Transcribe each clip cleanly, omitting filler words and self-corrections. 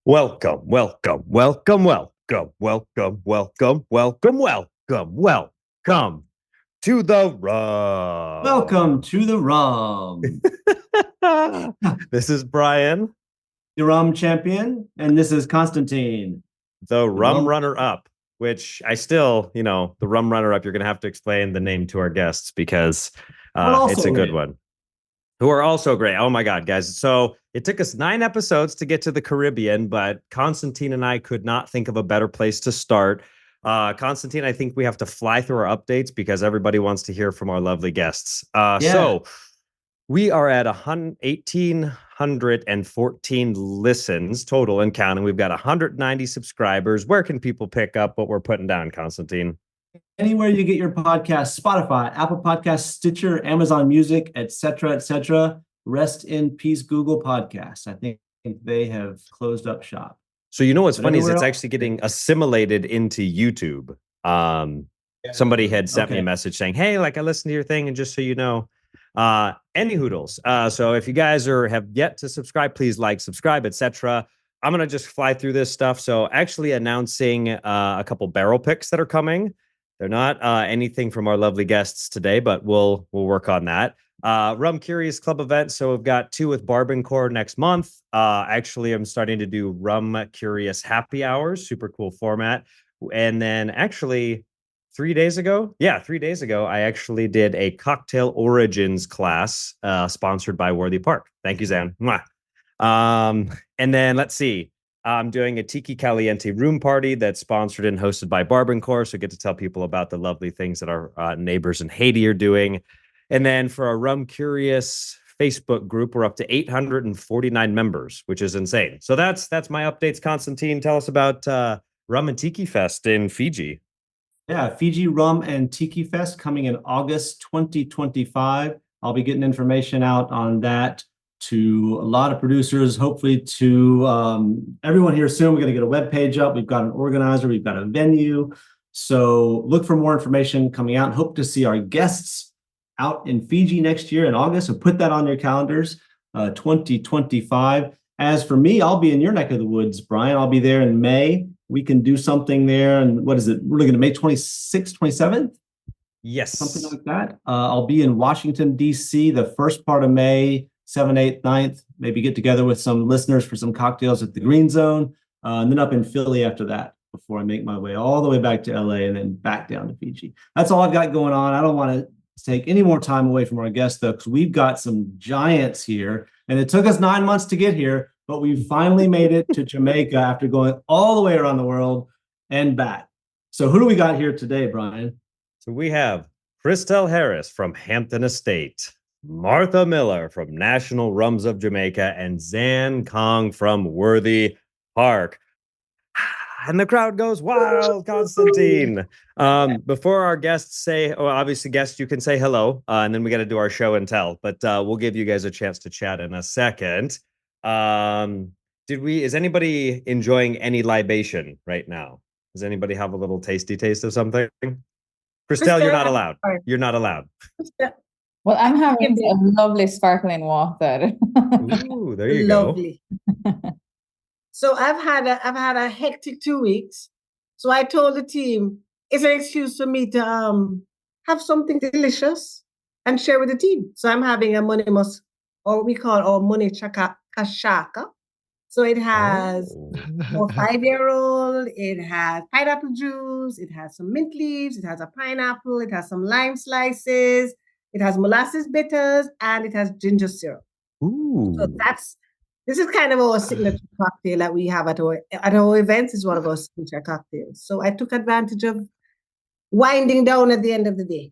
Welcome, welcome, welcome, welcome, welcome, welcome, welcome, welcome, welcome to the Welcome Rum. to the Rum. This is Brian, The Rum champion, and this is Constantine. the The Rum Rum. Runner Up, which I still, the Rum Runner Up, you're going to have to explain the name to our guests because Well, it's a also good great. one. Who are also great. Oh my God, guys. So it took us 9 episodes to get to the Caribbean, but Constantine and I could not think of a better place to start. Constantine, I think we have to fly through our updates because everybody wants to hear from our lovely guests. Yeah. So we are at 1,814 listens total and counting. We've got 190 subscribers. Where can people pick up what we're putting down, Constantine? Anywhere you get your podcast, Spotify, Apple Podcasts, Stitcher, Amazon Music, etc., etc. Rest in peace, Google Podcasts. I think they have closed up shop. So you know what's But funny is everywhere it's else, actually getting assimilated into YouTube. Somebody had sent me a okay. message saying, "Hey, like I listened to your thing, and just so you know, any hoodles. So if you guys have yet to subscribe, please like, subscribe, etc." I'm gonna just fly through this stuff. So actually announcing a couple barrel picks that are coming. They're not anything from our lovely guests today, but we'll work on that. Rum Curious Club event. So we've got two with Barbancore next month. Actually, I'm starting to do Rum Curious happy hours, super cool format. And then actually 3 days ago, I actually did a cocktail origins class sponsored by Worthy Park. Thank you, Zan. Mwah. And then let's see. I'm doing a Tiki Caliente room party that's sponsored and hosted by Barbancore. So get to tell people about the lovely things that our neighbors in Haiti are doing. And then for our Rum Curious Facebook group, we're up to 849 members, which is insane. So that's my updates. Constantine, tell us about Rum and Tiki Fest in Fiji. Yeah, Fiji Rum and Tiki Fest coming in August 2025. I'll be getting information out on that to a lot of producers, hopefully to everyone here soon. We're going to get a web page up. We've got an organizer, we've got a venue. So look for more information coming out and hope to see our guests out in Fiji next year in August. So put that on your calendars, 2025. As for me, I'll be in your neck of the woods, Brian. I'll be there in May. We can do something there. And what is it? We're looking at May 26th, 27th? Yes. Something like that. I'll be in Washington, D.C. the first part of May, 7th, 8th, 9th. Maybe get together with some listeners for some cocktails at the Green Zone. And then up in Philly after that before I make my way all the way back to L.A. and then back down to Fiji. That's all I've got going on. I don't want to take any more time away from our guests, though, because we've got some giants here. And it took us 9 months to get here, but we finally made it to Jamaica after going all the way around the world and back. So who do we got here today, Brian? So we have Christelle Harris from Hampden Estate, Martha Miller from National Rums of Jamaica, and Zan Kong from Worthy Park. And the crowd goes wild, Constantine. Before our guests say, well, obviously, guests, you can say hello, and then we got to do our show and tell. But we'll give you guys a chance to chat in a second. Is anybody enjoying any libation right now? Does anybody have a little tasty taste of something? Christelle, you're not allowed. You're not allowed. Well, I'm having a lovely sparkling water. Ooh, there you Lovely. So I've had a hectic 2 weeks. So I told the team it's an excuse for me to have something delicious and share with the team. So I'm having a money mus, or we call our money chaka kashaka. So it has for 5-year-old, it has pineapple juice, it has some mint leaves, it has a pineapple, it has some lime slices, it has molasses bitters, and it has ginger syrup. Ooh. So this is kind of our signature cocktail that we have at our events. Is one of our signature cocktails. So I took advantage of winding down at the end of the day.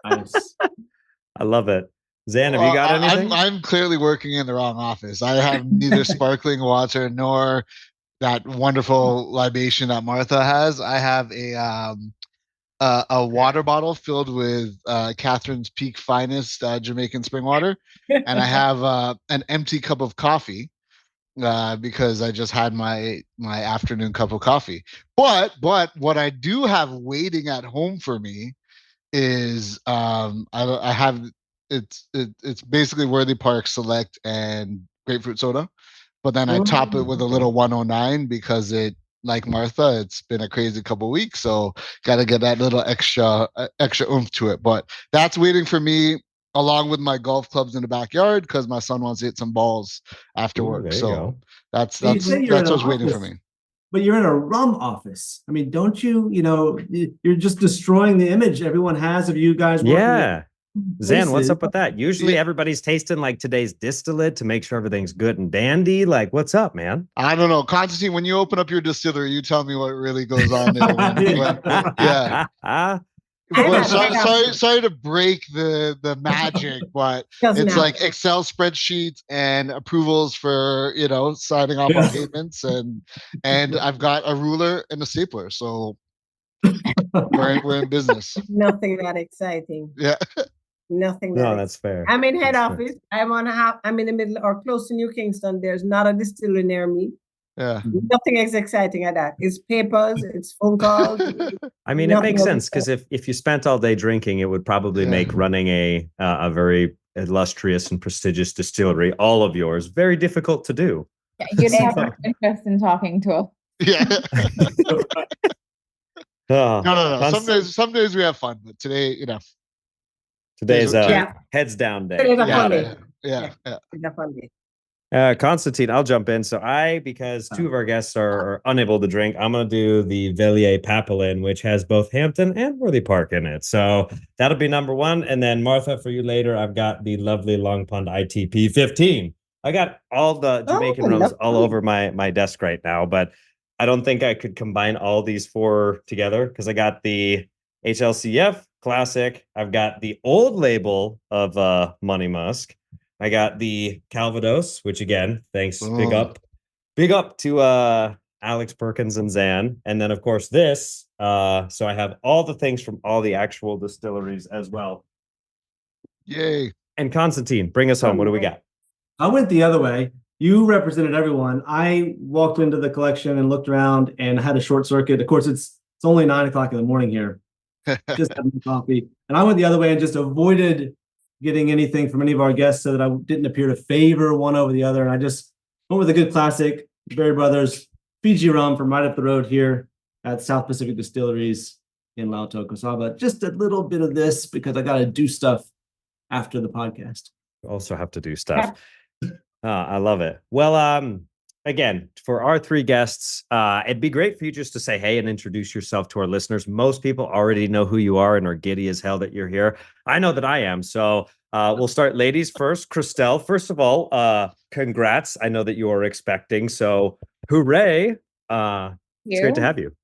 Nice. I love it. Zan, have you got anything? I'm clearly working in the wrong office. I have neither sparkling water nor that wonderful libation that Martha has. I have a water bottle filled with Catherine's Peak Finest Jamaican spring water, and I have an empty cup of coffee because I just had my afternoon cup of coffee. But what I do have waiting at home for me is I have it's basically Worthy Park Select and grapefruit soda. but then I top it with a little 109 because like Martha, it's been a crazy couple of weeks, so got to get that little extra oomph to it. But that's waiting for me along with my golf clubs in the backyard because my son wants to hit some balls after work. There you So go. that's You say you're in what's an waiting for office, me. but you're in a rum office. I mean, don't you're just destroying the image everyone has of you guys working at Yeah. Zan, what's places. up with that? Usually everybody's tasting like today's distillate to make sure everything's good and dandy. Like, what's up, man? I don't know, Constantine. When you open up your distillery, you tell me what really goes on there. Yeah. But sorry to break the magic, but Doesn't it's happen. like Excel spreadsheets and approvals for signing off on payments, and I've got a ruler and a stapler, so we're in business. Nothing that exciting. Yeah. Nothing No, that that's fair. I'm in head That's fair. office. I'm in the middle or close to New Kingston. There's not a distillery near me. Yeah. Nothing is exciting at that. It's papers, it's phone calls. I mean, it Nothing makes of sense it. because if you spent all day drinking, it would probably make running a very illustrious and prestigious distillery, all of yours, very difficult to do. Yeah, you'd have no interest in talking to us. Yeah. Oh, No. Some days we have fun, but today, today's Yeah. heads down day. Today's a fun day. Yeah. It's a fun day. Constantine, I'll jump in. So because two of our guests are unable to drink, I'm going to do the Villiers Papillon, which has both Hampden and Worthy Park in it. So that'll be number one. And then Martha, for you later, I've got the lovely Long Pond ITP 15. I got all the Jamaican rums all over my desk right now, but I don't think I could combine all these four together because I got the HLCF Classic. I've got the old label of Money Musk. I got the Calvados, which again, thanks, big up to Alex Perkins and Zan. And then of course this. So I have all the things from all the actual distilleries as well. Yay. And Constantine, bring us home. What do we got? I went the other way. You represented everyone. I walked into the collection and looked around and had a short circuit. Of course, it's only 9:00 in the morning here. Just having coffee. And I went the other way and just avoided getting anything from any of our guests so that I didn't appear to favor one over the other. And I just went with a good classic, Berry Brothers, Fiji rum from right up the road here at South Pacific Distilleries in Lautoko. So just a little bit of this because I got to do stuff after the podcast. We also have to do stuff. I love it. Well, again, for our three guests, it'd be great for you just to say hey and introduce yourself to our listeners. Most people already know who you are and are giddy as hell that you're here. I know that I am. So we'll start ladies first. Christelle, first of all, congrats. I know that you are expecting. So hooray. It's great to have you.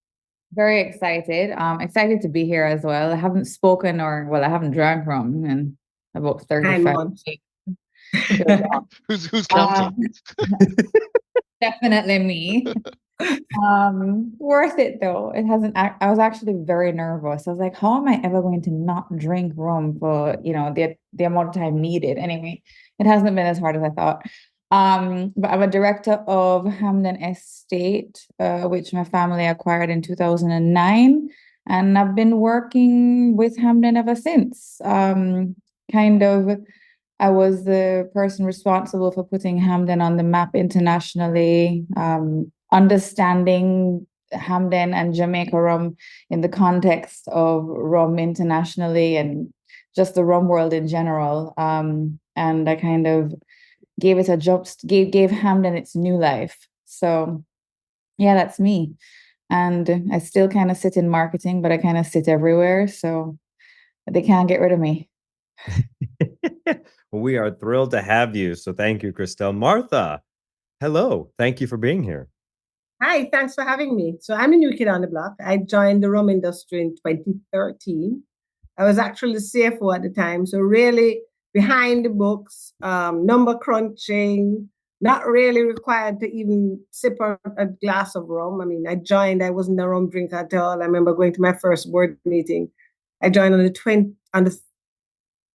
Very excited. Excited to be here as well. I haven't spoken I haven't drank rum in about 35 months. Who's counting? Definitely me. Worth it though. It hasn't. I was actually very nervous. I was like, how am I ever going to not drink rum for the amount of time needed? Anyway, it hasn't been as hard as I thought. But I'm a director of Hampden Estate, which my family acquired in 2009, and I've been working with Hampden ever since. I was the person responsible for putting Hampden on the map internationally, understanding Hampden and Jamaica rum in the context of rum internationally and just the rum world in general. And I kind of gave it a job, gave Hampden its new life. So yeah, that's me. And I still kind of sit in marketing, but I kind of sit everywhere. So they can't get rid of me. Well, we are thrilled to have you. So thank you, Christelle. Martha, hello. Thank you for being here. Hi, thanks for having me. So I'm a new kid on the block. I joined the rum industry in 2013. I was actually the CFO at the time. So really behind the books, number crunching, not really required to even sip a glass of rum. I mean, I joined, I wasn't a rum drinker at all. I remember going to my first board meeting. I joined on the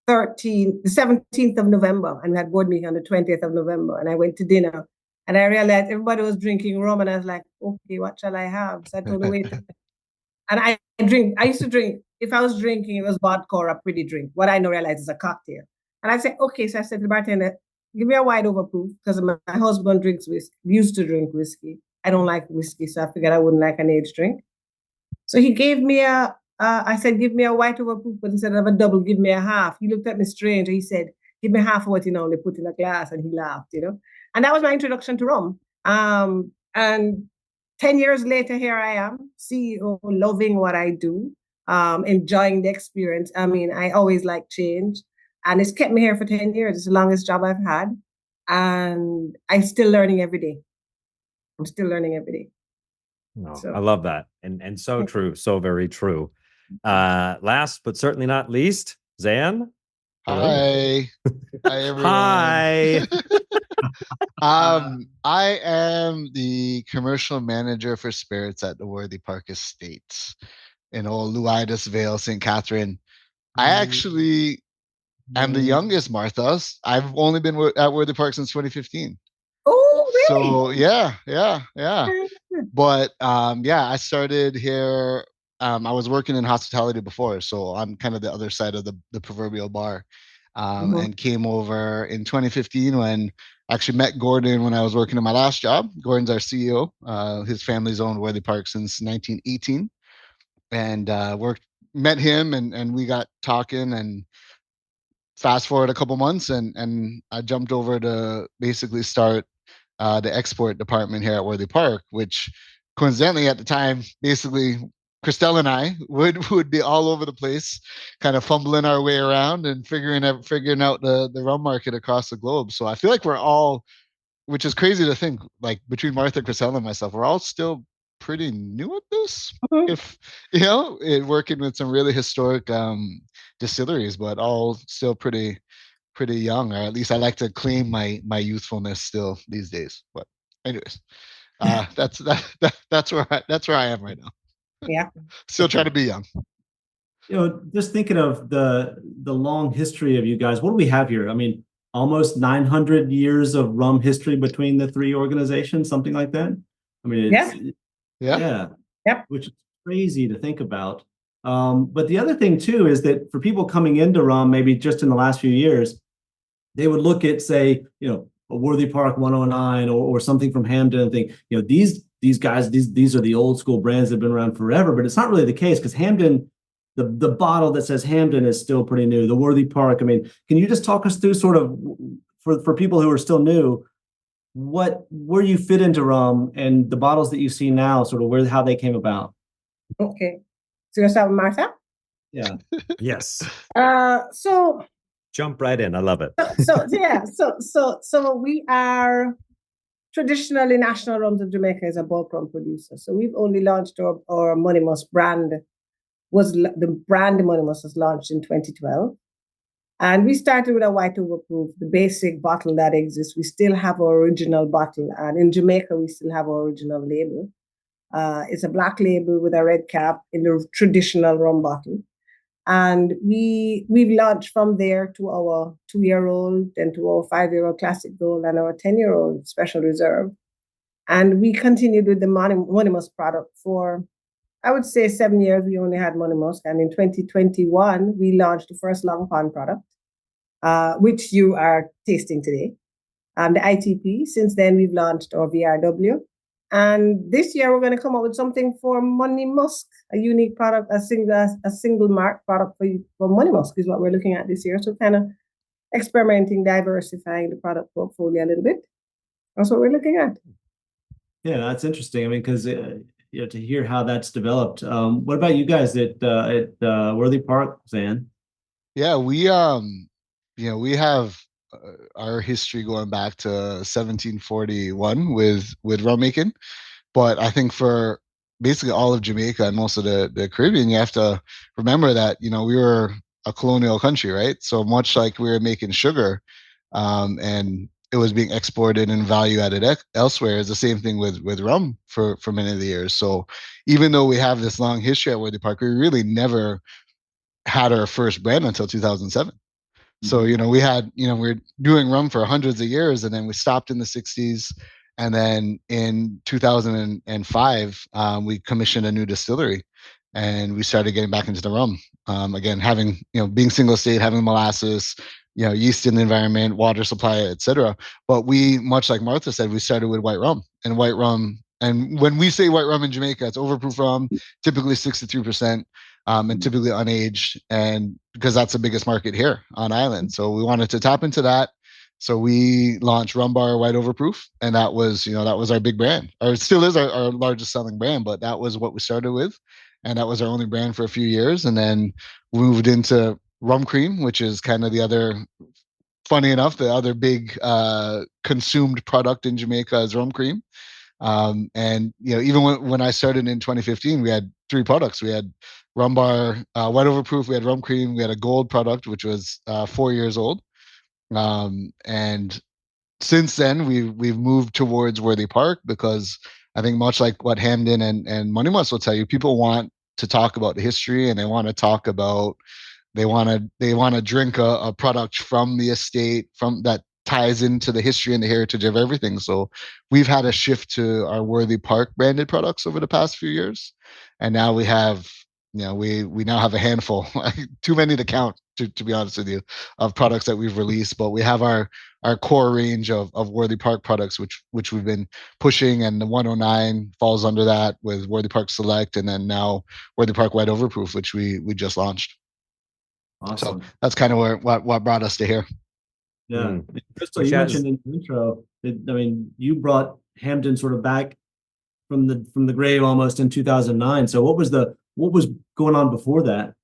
17th of November, and we had board meeting on the 20th of November, and I went to dinner, and I realized everybody was drinking rum, and I was like, okay, what shall I have? So I told the waiter, and I used to drink, if I was drinking, it was vodka or a pretty drink. What I now realize is a cocktail. And I said, okay, so I said to the bartender, Give me a white overproof because my husband drinks whiskey, used to drink whiskey. I don't like whiskey, so I figured I wouldn't like an aged drink. So he gave me I said, give me a white overproof, but instead of a double, give me a half. He looked at me strange. He said, give me half of what you normally put in a glass. And he laughed, you know. And that was my introduction to rum. And 10 years later, here I am, CEO, loving what I do, enjoying the experience. I mean, I always like change. And it's kept me here for 10 years. It's the longest job I've had. And I'm still learning every day. I'm still learning every day. No, So- I love that. And so true. So very true. Last but certainly not least, Zan. Hello. Hi. Hi, everyone. Hi. I am the commercial manager for spirits at the Worthy Park Estates in old Luidas Vale, St. Catherine. I actually am the youngest Martha's. I've only been at Worthy Park since 2015. Oh, really? So yeah. But yeah, I started here. I was working in hospitality before, so I'm kind of the other side of the proverbial bar. And came over in 2015 when I actually met Gordon when I was working in my last job. Gordon's our CEO. His family's owned Worthy Park since 1918, and met him, and we got talking. And fast forward a couple months, and I jumped over to basically start the export department here at Worthy Park, which coincidentally at the time, basically Christelle and I would be all over the place, kind of fumbling our way around and figuring out the rum market across the globe. So I feel like we're all, which is crazy to think, like between Martha, Christelle, and myself, we're all still pretty new at this. If working with some really historic distilleries, but all still pretty young, or at least I like to claim my youthfulness still these days. But anyways, that's where I am right now. Yeah. Still trying to be young. Just thinking of the long history of you guys, what do we have here? I mean, almost 900 years of rum history between the three organizations, something like that. I mean, it's, yeah. Yep. Which is crazy to think about. But the other thing too is that for people coming into rum, maybe just in the last few years, they would look at, say, a Worthy Park 109 or something from Hampden and think, these guys, these are the old school brands that have been around forever. But it's not really the case, because Hampden, the bottle that says Hampden is still pretty new. The Worthy Park, I mean, can you just talk us through sort of, for people who are still new, where you fit into rum and the bottles that you see now, sort of how they came about? Okay. So you're start with Martha? Yeah. Yes. So Jump right in. I love it. So we are traditionally National Rums of Jamaica is a bulk rum producer. So we've only launched our Monimus brand. The brand Monimus was launched in 2012. And we started with a white overproof, the basic bottle that exists. We still have our original bottle. And in Jamaica, we still have our original label. It's a black label with a red cap in the traditional rum bottle. And we've launched from there to our 2-year-old, then to our 5-year-old Classic Gold, and our 10-year-old Special Reserve. And we continued with the Monimus product for, I would say, 7 years. We only had Monimus. And in 2021, we launched the first Long Pond product, which you are tasting today, the ITP. Since then, we've launched our VRW. And this year, we're going to come up with something for Money Musk, a unique product, a single mark product for Money Musk is what we're looking at this year. So kind of experimenting, diversifying the product portfolio a little bit. That's what we're looking at. Yeah, that's interesting. I mean, because to hear how that's developed. What about you guys at Worthy Park, Zan? Yeah, we have our history going back to 1741 with rum making, but I think for basically all of Jamaica and most of the Caribbean, you have to remember that we were a colonial country, right? So much like we were making sugar, and it was being exported and value added elsewhere, is the same thing with rum for many of the years. So even though we have this long history at Worthy Park, we really never had our first brand until 2007. So, we're doing rum for hundreds of years, and then we stopped in the 60s. And then in 2005, we commissioned a new distillery, and we started getting back into the rum. Again, having, being single state, having molasses, yeast in the environment, water supply, etc. But we, much like Martha said, we started with white rum, and white rum. And when we say white rum in Jamaica, it's overproof rum, typically 63%, and typically unaged, and because that's the biggest market here on island. So we wanted to tap into that. So we launched Rum Bar White Overproof, and that was our big brand, or it still is our largest selling brand, but that was what we started with, and that was our only brand for a few years, and then we moved into rum cream, which is kind of the other, funny enough, the other big consumed product in Jamaica is rum cream. And even when I started in 2015, we had 3 products. We had Rum Bar White Overproof, we had rum cream, we had a gold product, which was 4 years old. And since then, we've moved towards Worthy Park, because I think, much like what Hampden and Money Must will tell you, people want to talk about the history, and they want to talk about, they want to drink a product from the estate, from that ties into the history and the heritage of everything. So we've had a shift to our Worthy Park branded products over the past few years, and now we have, we now have a handful, too many to count, to be honest with you, of products that we've released. But we have our core range of Worthy Park products, which we've been pushing, and the 109 falls under that, with Worthy Park Select, and then now Worthy Park White Overproof, which we just launched. Awesome. So that's kind of what brought us to here. Yeah. Christelle, Which you has- mentioned in the intro that, you brought Hampden sort of back from the grave almost in 2009. So what was going on before that?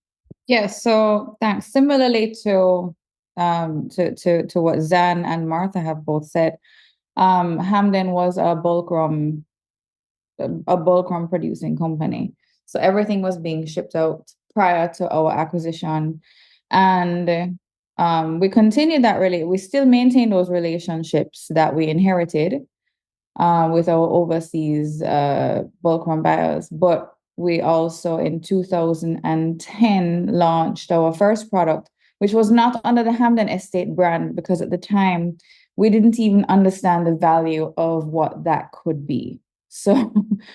Yeah, so thanks. Similarly to what Zan and Martha have both said, Hampden was a bulk rum producing company. So everything was being shipped out prior to our acquisition. And we continued that we still maintain those relationships that we inherited with our overseas bulk rum buyers. But we also in 2010 launched our first product, which was not under the Hampden Estate brand, because at the time we didn't even understand the value of what that could be. So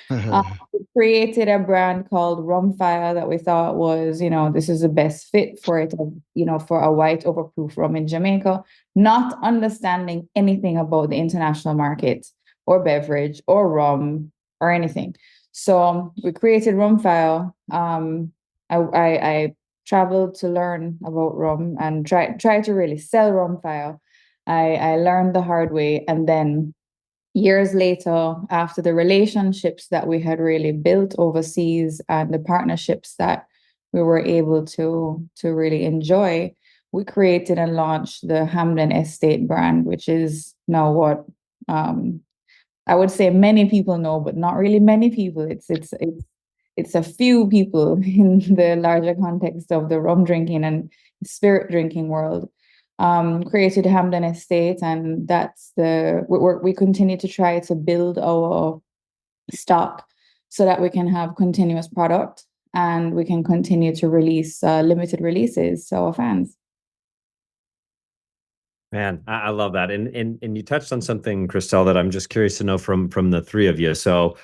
we created a brand called Rumfire that we thought was, this is the best fit for it, for a white overproof rum in Jamaica, not understanding anything about the international market or beverage or rum or anything. So we created Rumfire. I traveled to learn about rum and try to really sell Rumfire. I learned the hard way, and then years later, after the relationships that we had really built overseas and the partnerships that we were able to really enjoy, we created and launched the Hampden Estate brand, which is now what I would say many people know, but not really many people. It's a few people in the larger context of the rum drinking and spirit drinking world. Created Hampden Estate, and that's we continue to try to build our stock so that we can have continuous product and we can continue to release limited releases to our fans. Man, I love that. And you touched on something, Christelle, that I'm just curious to know from the 3 of you. So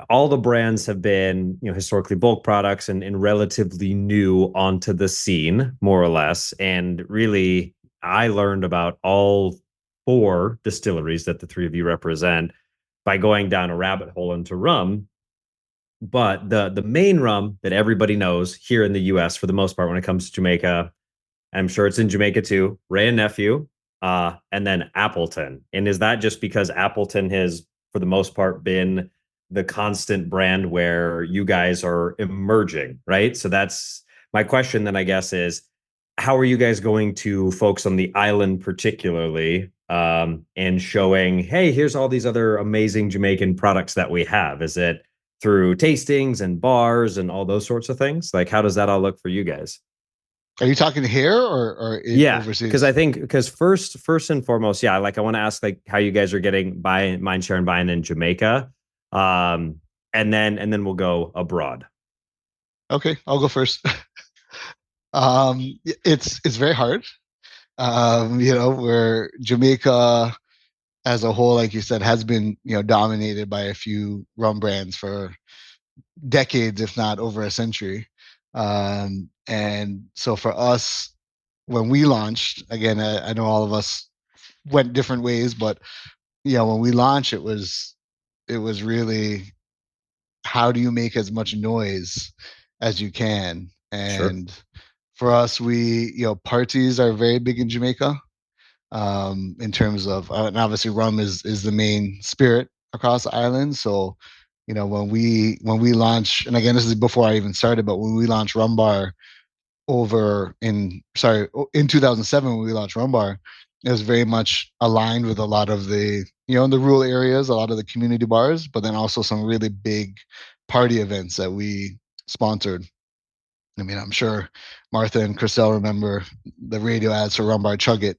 all the brands have been, historically bulk products and relatively new onto the scene, more or less. And really, I learned about all 4 distilleries that the 3 of you represent by going down a rabbit hole into rum. But the main rum that everybody knows here in the US, for the most part, when it comes to Jamaica, I'm sure it's in Jamaica too, Ray and Nephew, and then Appleton. And is that just because Appleton has, for the most part, been the constant brand where you guys are emerging, right? So that's my question then, I guess, is how are you guys going to focus on the island particularly, and showing, hey, here's all these other amazing Jamaican products that we have? Is it through tastings and bars and all those sorts of things? Like, how does that all look for you guys? Are you talking here or overseas? Because I think first and foremost, I want to ask like how you guys are getting mind share and buying in Jamaica, and then we'll go abroad. Okay, I'll go first. It's very hard. Where Jamaica as a whole, like you said, has been dominated by a few rum brands for decades, if not over a century. And so for us, when we launched, again, I know all of us went different ways, but yeah, when we launched, it was really, how do you make as much noise as you can? Sure. And for us, parties are very big in Jamaica, in terms of, and obviously rum is the main spirit across the island. So, when we launch, and again, this is before I even started, but when we launched Rum Bar in 2007, when we launched Rum Bar, it was very much aligned with a lot of the, in the rural areas, a lot of the community bars, but then also some really big party events that we sponsored. I mean, I'm sure Martha and Christelle remember the radio ads for Rum Bar Chug It,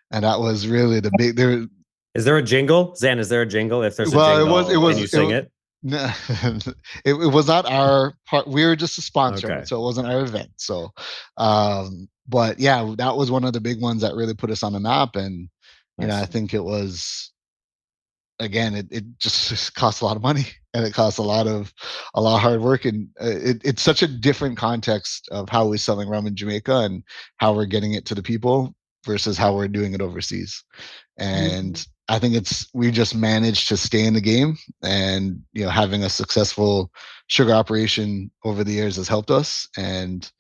and that was really the big. There, Is there a jingle? Zan, is there a jingle? If there's a well, jingle, can you sing it? no, it was not our part. We were just a sponsor, Okay. so it wasn't our event. So, but yeah, that was one of the big ones that really put us on the map. And Nice. I think it was, again, it just costs a lot of money, and it costs a lot of hard work, and it's such a different context of how we're selling rum in Jamaica and how we're getting it to the people versus how we're doing it overseas. And I think we just managed to stay in the game, and having a successful sugar operation over the years has helped us. And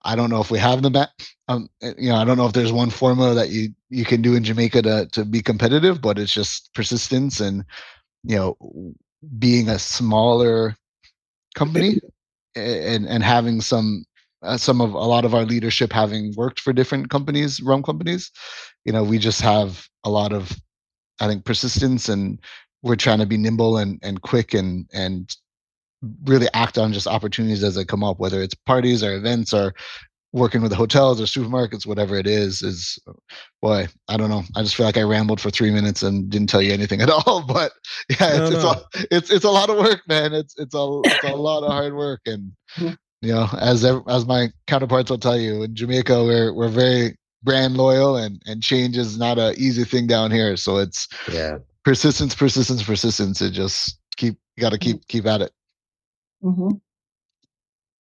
I don't know if we have the I don't know if there's one formula that you can do in Jamaica to be competitive, but it's just persistence and being a smaller company, and having some of a lot of our leadership having worked for different companies, rum companies. We just have a lot of, I think, persistence, and we're trying to be nimble and quick, and really act on just opportunities as they come up, whether it's parties or events or working with the hotels or supermarkets, whatever it is. Boy, I don't know. I just feel like I rambled for 3 minutes and didn't tell you anything at all. But yeah, it's a lot of work, man. It's a lot of hard work. And as my counterparts will tell you, in Jamaica, we're very brand loyal, and change is not an easy thing down here. So it's persistence. It just you got to keep at it.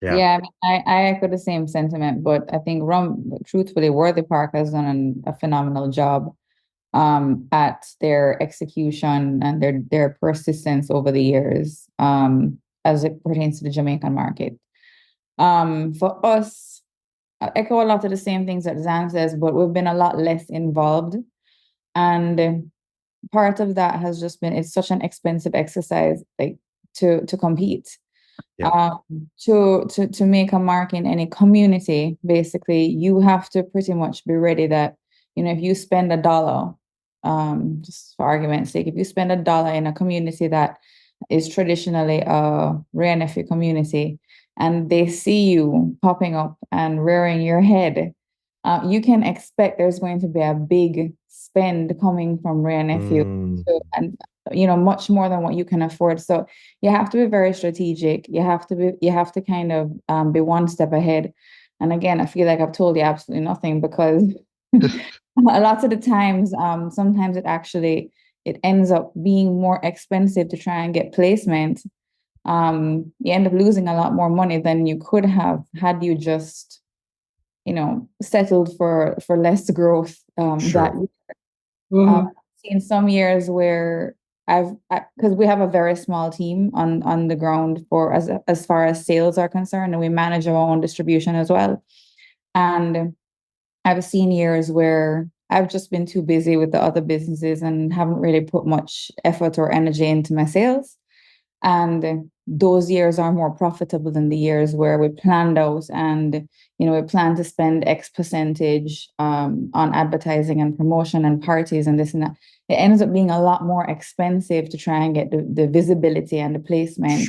Yeah, I echo the same sentiment, but I think truthfully, Worthy Park has done a phenomenal job at their execution and their persistence over the years, as it pertains to the Jamaican market. For us, I echo a lot of the same things that Zan says, but we've been a lot less involved. And part of that has just been, it's such an expensive exercise, like to compete. To make a mark in any community, basically, you have to pretty much be ready that, if you spend $1, just for argument's sake, if you spend $1 in a community that is traditionally a Ray Nephew community, and they see you popping up and rearing your head, you can expect there's going to be a big spend coming from Ray Nephew, and much more than what you can afford. So you have to be very strategic. You have to kind of be one step ahead. And again, I feel like I've told you absolutely nothing, because a lot of the times, sometimes it ends up being more expensive to try and get placement. You end up losing a lot more money than you could have had you just, settled for less growth. Seen some years where because we have a very small team on the ground for as far as sales are concerned, and we manage our own distribution as well. And I've seen years where I've just been too busy with the other businesses and haven't really put much effort or energy into my sales. And those years are more profitable than the years where we planned out and, we plan to spend X percentage on advertising and promotion and parties and this and that. It ends up being a lot more expensive to try and get the visibility and the placement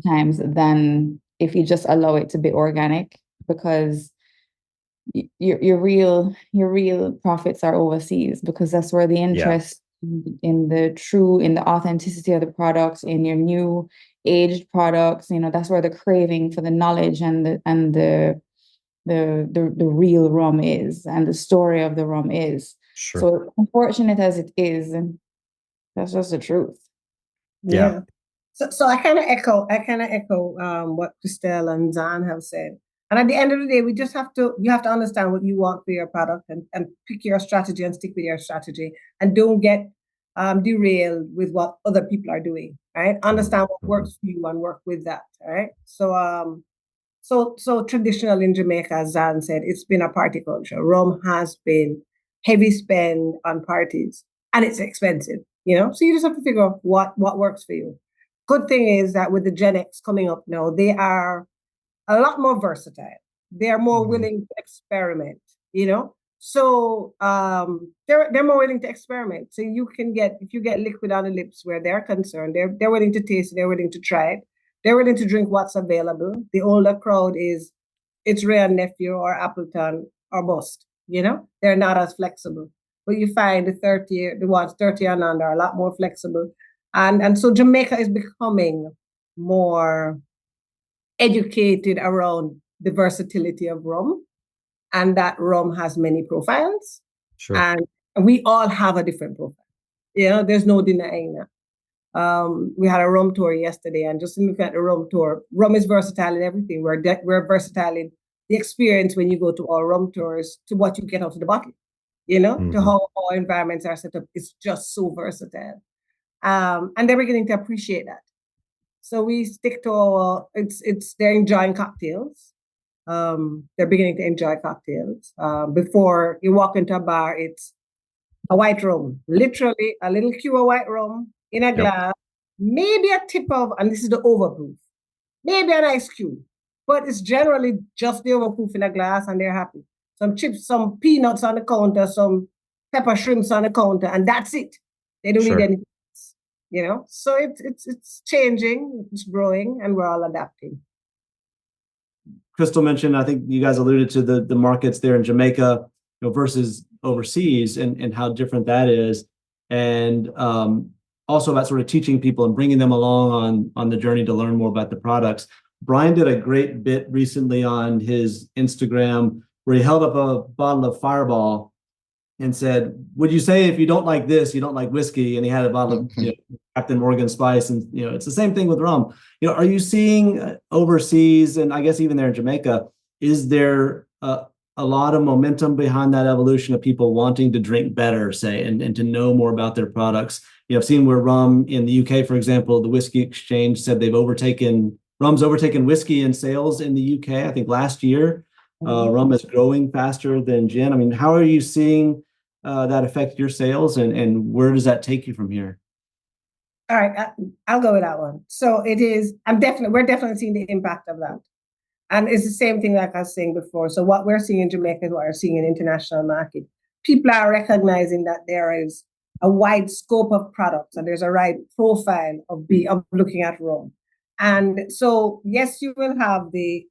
times than if you just allow it to be organic, because your real profits are overseas, because that's where the interest in the authenticity of the products, in your new aged products, that's where the craving for the knowledge and the real rum is, and the story of the rum is. So unfortunate as it is, that's just the truth. So I kind of echo what Christelle and Zan have said. And at the end of the day, you have to understand what you want for your product and pick your strategy and stick with your strategy, and don't get derailed with what other people are doing, right? Understand what works for you and work with that, right? So traditional in Jamaica, as Zan said, it's been a party culture. Rum has been heavy spend on parties, and it's expensive, So you just have to figure out what works for you. Good thing is that with the Gen X coming up now, they are a lot more versatile. They're more willing to experiment, So they're more willing to experiment. So if you get liquid on the lips where they're concerned, they're willing to taste it, they're willing to try it. They're willing to drink what's available. The older crowd it's Ray and Nephew or Appleton or Bust, They're not as flexible. But you find the ones 30 and under are a lot more flexible. And so Jamaica is becoming more educated around the versatility of rum, and that rum has many profiles. Sure. And we all have a different profile. There's no denying that. We had a rum tour yesterday, and just looking at the rum tour, rum is versatile in everything. We're versatile in the experience when you go to our rum tours, to what you get out of the bottle, to how our environments are set up. It's just so versatile. And they're beginning to appreciate that. So we stick to they're enjoying cocktails. They're beginning to enjoy cocktails. Before you walk into a bar, it's a white rum, literally a little cube of white rum in a glass, maybe a tip of, and this is the overproof, maybe an ice cube, but it's generally just the overproof in a glass, and they're happy. Some chips, some peanuts on the counter, some pepper shrimps on the counter, and that's it. They don't need anything else, So it's changing, it's growing, and we're all adapting. Crystal mentioned, I think you guys alluded to the markets there in Jamaica, versus overseas, and how different that is, and also about sort of teaching people and bringing them along on the journey to learn more about the products. Brian did a great bit recently on his Instagram where he held up a bottle of Fireball and said, "Would you say if you don't like this, you don't like whiskey?" And he had a bottle of Captain Morgan Spice, and it's the same thing with rum. Are you seeing overseas, and I guess even there in Jamaica, is there a lot of momentum behind that evolution of people wanting to drink better, say, and to know more about their products? I've seen where rum in the UK, for example, the Whiskey Exchange said rum's overtaken whiskey in sales in the UK. I think last year, rum is growing faster than gin. I mean, how are you seeing that affect your sales, and where does that take you from here? All right, I'll go with that one. So we're definitely seeing the impact of that. And it's the same thing like I was saying before. So what we're seeing in Jamaica is what we're seeing in international market. People are recognizing that there is a wide scope of products, and there's a right profile of looking at rum. And so, yes, you will have the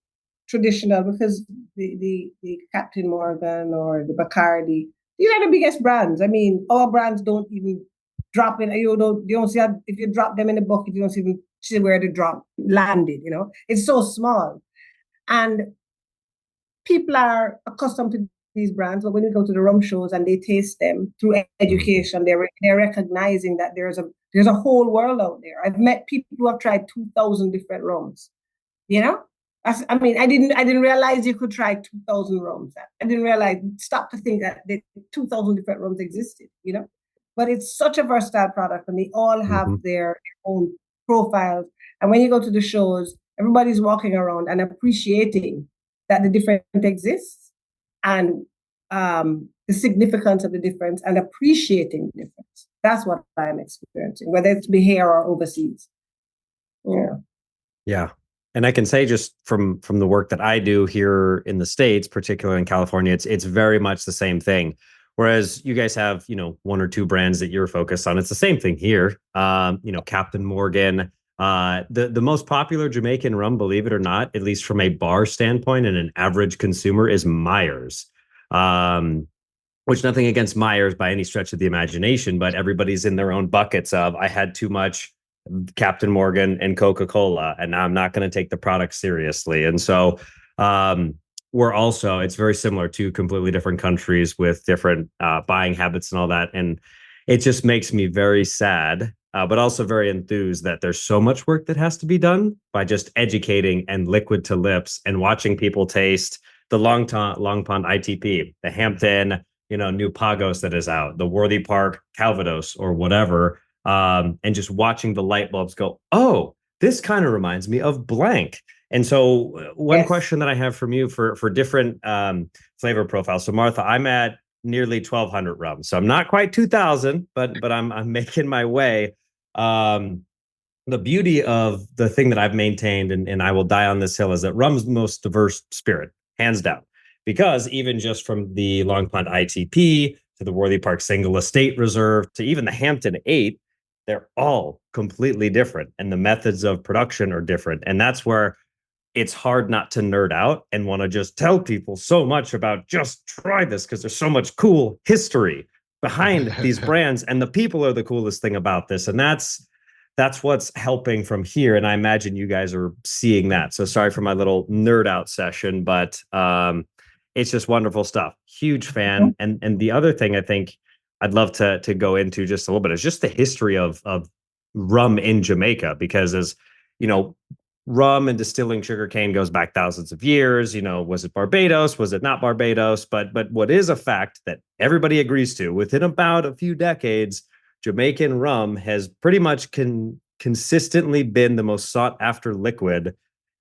traditional, because the Captain Morgan or the Bacardi, these are the biggest brands. I mean, our brands don't even drop in. You don't see how, if you drop them in the bucket, you don't even see where the drop landed. It's so small. And people are accustomed to these brands, but when we go to the rum shows and they taste them through education, they're recognizing that there's a whole world out there. I've met people who have tried 2,000 different rums. I didn't realize you could try 2,000 rums. I didn't realize, stop to think that 2,000 different rums existed. But it's such a versatile product, and they all have their own profiles. And when you go to the shows, everybody's walking around and appreciating that the difference exists, and the significance of the difference, and appreciating the difference. That's what I'm experiencing, whether it's here or overseas. Yeah. And I can say, just from the work that I do here in the States, particularly in California, it's very much the same thing. Whereas you guys have, one or two brands that you're focused on. It's the same thing here. Captain Morgan, the most popular Jamaican rum, believe it or not, at least from a bar standpoint and an average consumer, is Myers. Which, nothing against Myers by any stretch of the imagination, but everybody's in their own buckets of, I had too much Captain Morgan and Coca-Cola, and now I'm not going to take the product seriously. And so it's very similar to completely different countries with different buying habits and all that. And it just makes me very sad but also very enthused that there's so much work that has to be done by just educating and liquid to lips and watching people taste the Long Pond ITP, the Hampden, new Pagos that is out, the Worthy Park Calvados or whatever, and just watching the light bulbs go, oh, this kind of reminds me of blank. And so one question that I have from you for different flavor profiles. So Martha, I'm at nearly 1,200 rums. So I'm not quite 2,000, but I'm making my way. The beauty of the thing that I've maintained, and I will die on this hill, is that rum's the most diverse spirit, hands down. Because even just from the Long Pond ITP to the Worthy Park Single Estate Reserve to even the Hampden 8, they're all completely different. And the methods of production are different. And that's where it's hard not to nerd out and want to just tell people so much about just try this, because there's so much cool history behind these brands, and the people are the coolest thing about this. And that's what's helping from here. And I imagine you guys are seeing that. So sorry for my little nerd out session, but it's just wonderful stuff. Huge fan. And the other thing I think I'd love to go into just a little bit is just the history of rum in Jamaica, because as rum and distilling sugarcane goes back thousands of years. Was it Barbados? Was it not Barbados? But what is a fact that everybody agrees to, within about a few decades, Jamaican rum has pretty much consistently been the most sought after liquid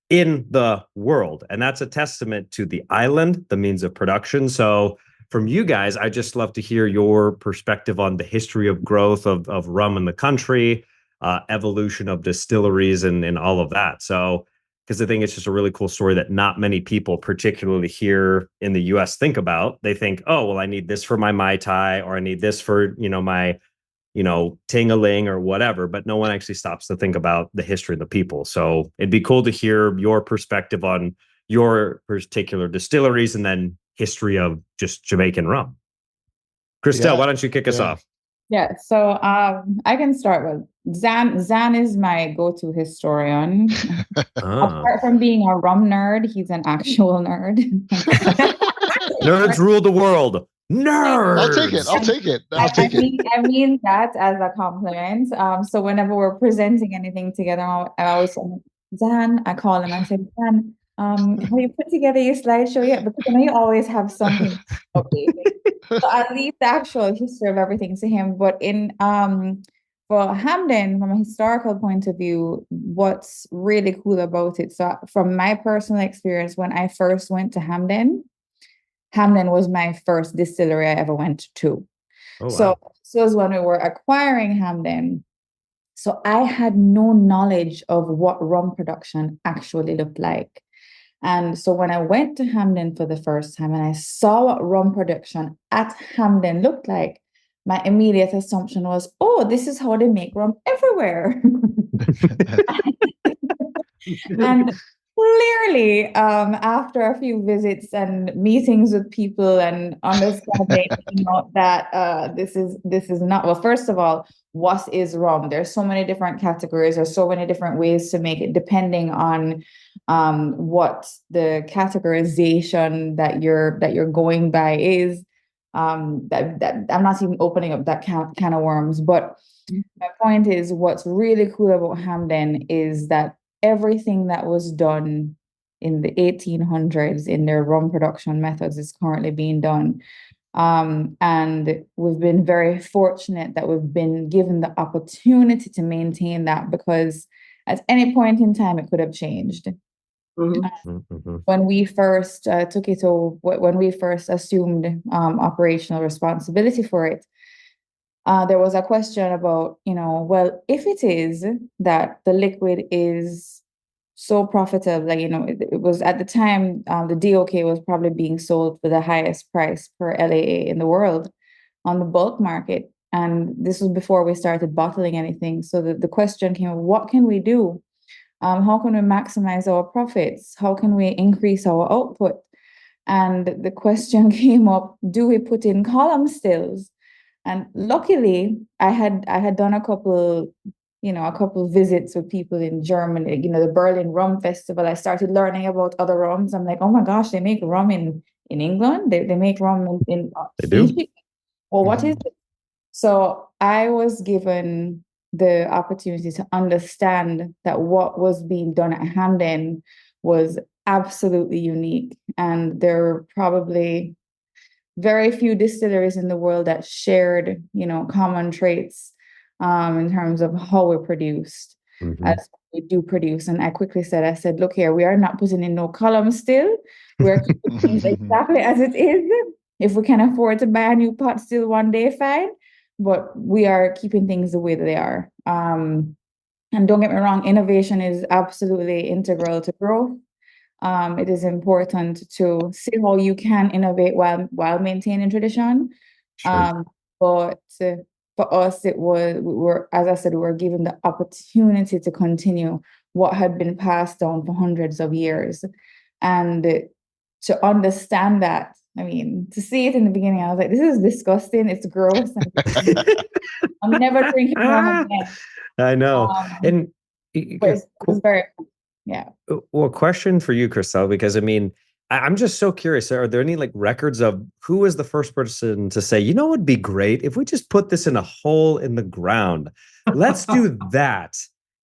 in the world. And that's a testament to the island, the means of production. So from you guys, I just love to hear your perspective on the history of growth of rum in the country, evolution of distilleries and all of that. So, because I think it's just a really cool story that not many people, particularly here in the US, think about. They think, oh, well, I need this for my Mai Tai, or I need this for, my, ting-a-ling or whatever. But no one actually stops to think about the history of the people. So it'd be cool to hear your perspective on your particular distilleries and then history of just Jamaican rum. Christelle, why don't you kick us off? Yeah, so I can start with Zan. Zan is my go-to historian. Apart from being a rum nerd, he's an actual nerd. Nerds rule the world. Nerds. I'll take it. I mean that as a compliment. So whenever we're presenting anything together, I always say, Zan, I call him, I say, Zan, have you put together your slideshow yet? Because you always have something updating. So I leave the actual history of everything to him. But for Hampden, from a historical point of view, what's really cool about it? So from my personal experience, when I first went to Hampden was my first distillery I ever went to. Oh, wow. So this was when we were acquiring Hampden. So I had no knowledge of what rum production actually looked like. And so when I went to Hampden for the first time and I saw what rum production at Hampden looked like, my immediate assumption was, oh, this is how they make rum everywhere. And clearly, after a few visits and meetings with people and understanding, that this is not, well, first of all, what is rum? There's so many different categories. There's so many different ways to make it, depending on what the categorization that you're going by is. That I'm not even opening up that can of worms. But my point is, what's really cool about Hampden is that everything that was done in the 1800s in their rum production methods is currently being done. And we've been very fortunate that we've been given the opportunity to maintain that, because at any point in time, it could have changed. Mm-hmm. When we first when we first assumed operational responsibility for it, there was a question about, well, if it is that the liquid is so profitable, like, it was at the time, the DOK was probably being sold for the highest price per LAA in the world on the bulk market. And this was before we started bottling anything. So the question came, what can we do? How can we maximize our profits? How can we increase our output? And the question came up, do we put in column stills? And luckily, I had done a couple visits with people in Germany, the Berlin Rum Festival. I started learning about other rums. I'm like, oh my gosh, they make rum in England. They make rum in Fiji. Well, what is it? So I was given the opportunity to understand that what was being done at Hampden was absolutely unique. And there were probably very few distilleries in the world that shared, common traits in terms of how we produced, as we do produce. And I quickly said, look here, we are not putting in no columns still. We're keeping things exactly as it is. If we can afford to buy a new pot still one day, fine. But we are keeping things the way they are. And don't get me wrong, innovation is absolutely integral to growth. It is important to see how you can innovate while maintaining tradition. Sure. But for us, as I said, we were given the opportunity to continue what had been passed down for hundreds of years. And to understand that, I mean, to see it in the beginning, I was like, this is disgusting. It's gross. I'm never drinking rum again. I know. And it was very, yeah. Well, question for you, Christelle, because I mean, I'm just so curious. Are there any like records of who was the first person to say, you know, it'd be great if we just put this in a hole in the ground? Let's do that.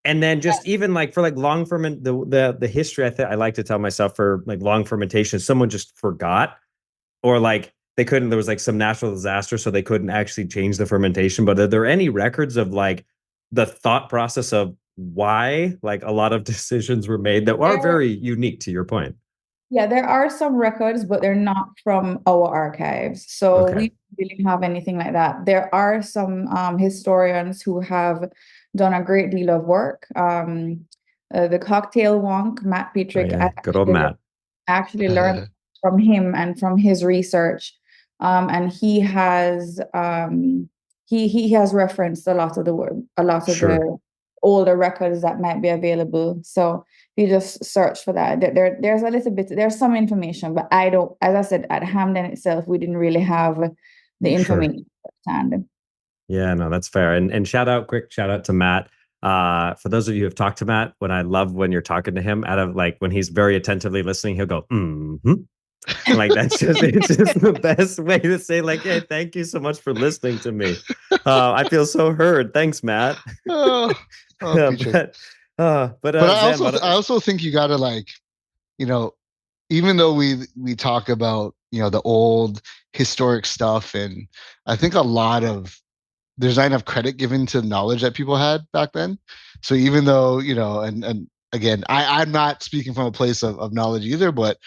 And then just even like for like long ferment, the history, I like to tell myself for like long fermentation, someone just forgot, or like they couldn't, there was like some natural disaster, so they couldn't actually change the fermentation. But are there any records of like the thought process of why like a lot of decisions were made that are very unique to your point? Yeah, there are some records, but they're not from our archives. So we don't really have anything like that. There are some historians who have done a great deal of work. The cocktail wonk, Matt Petrick, good old Matt. Actually learned from him and from his research. And he has referenced a lot of the older records that might be available. So you just search for that. There's a little bit, there's some information, but I don't, as I said, at Hampden itself, we didn't really have the information firsthand. Yeah, no, that's fair. And quick shout out to Matt. For those of you who have talked to Matt, what I love when you're talking to him, out of like when he's very attentively listening, he'll go, like it's just the best way to say like, hey, thank you so much for listening to me. I feel so heard. Thanks, Matt. But I also think you gotta like, you know, even though we talk about, you know, the old historic stuff, and I think a lot of there's not enough credit given to knowledge that people had back then. So even though, you know, and again, I'm not speaking from a place of knowledge either, but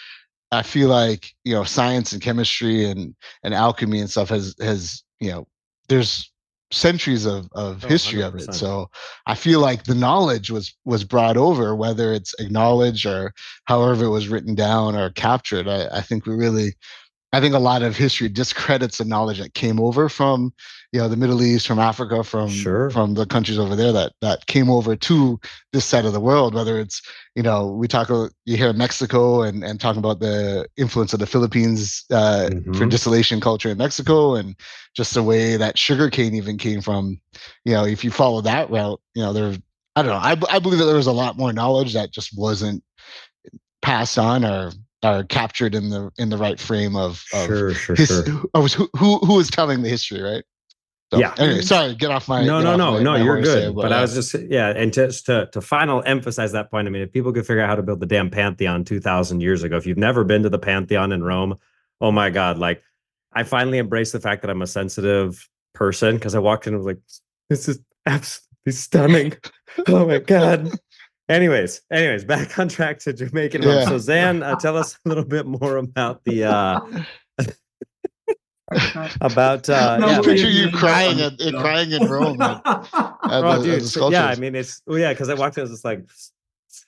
I feel like, you know, science and chemistry and alchemy and stuff has, you know, there's centuries of history 100%. of it. So I feel like the knowledge was brought over, whether it's acknowledged or however it was written down or captured. I think a lot of history discredits the knowledge that came over from, you know, the Middle East, from Africa, from the countries over there that came over to this side of the world. Whether it's, you know, you hear Mexico and talking about the influence of the Philippines for distillation culture in Mexico, and just the way that sugarcane even came from. You know, if you follow that route, you know, I don't know. I believe that there was a lot more knowledge that just wasn't passed on or captured in the right frame of who was telling the history, right? So, yeah. Anyway, sorry, get off my no, you're good. there, but I was just and just to final emphasize that point. I mean, if people could figure out how to build the damn Pantheon 2,000 years ago, if you've never been to the Pantheon in Rome, oh my God! Like, I finally embraced the fact that I'm a sensitive person, because I walked in and was like, this is absolutely stunning. Oh my God. Anyways, back on track to Jamaican rum. So Zan, tell us a little bit more about the picture you crying in Rome. Yeah, I mean because I walked in, I was just like,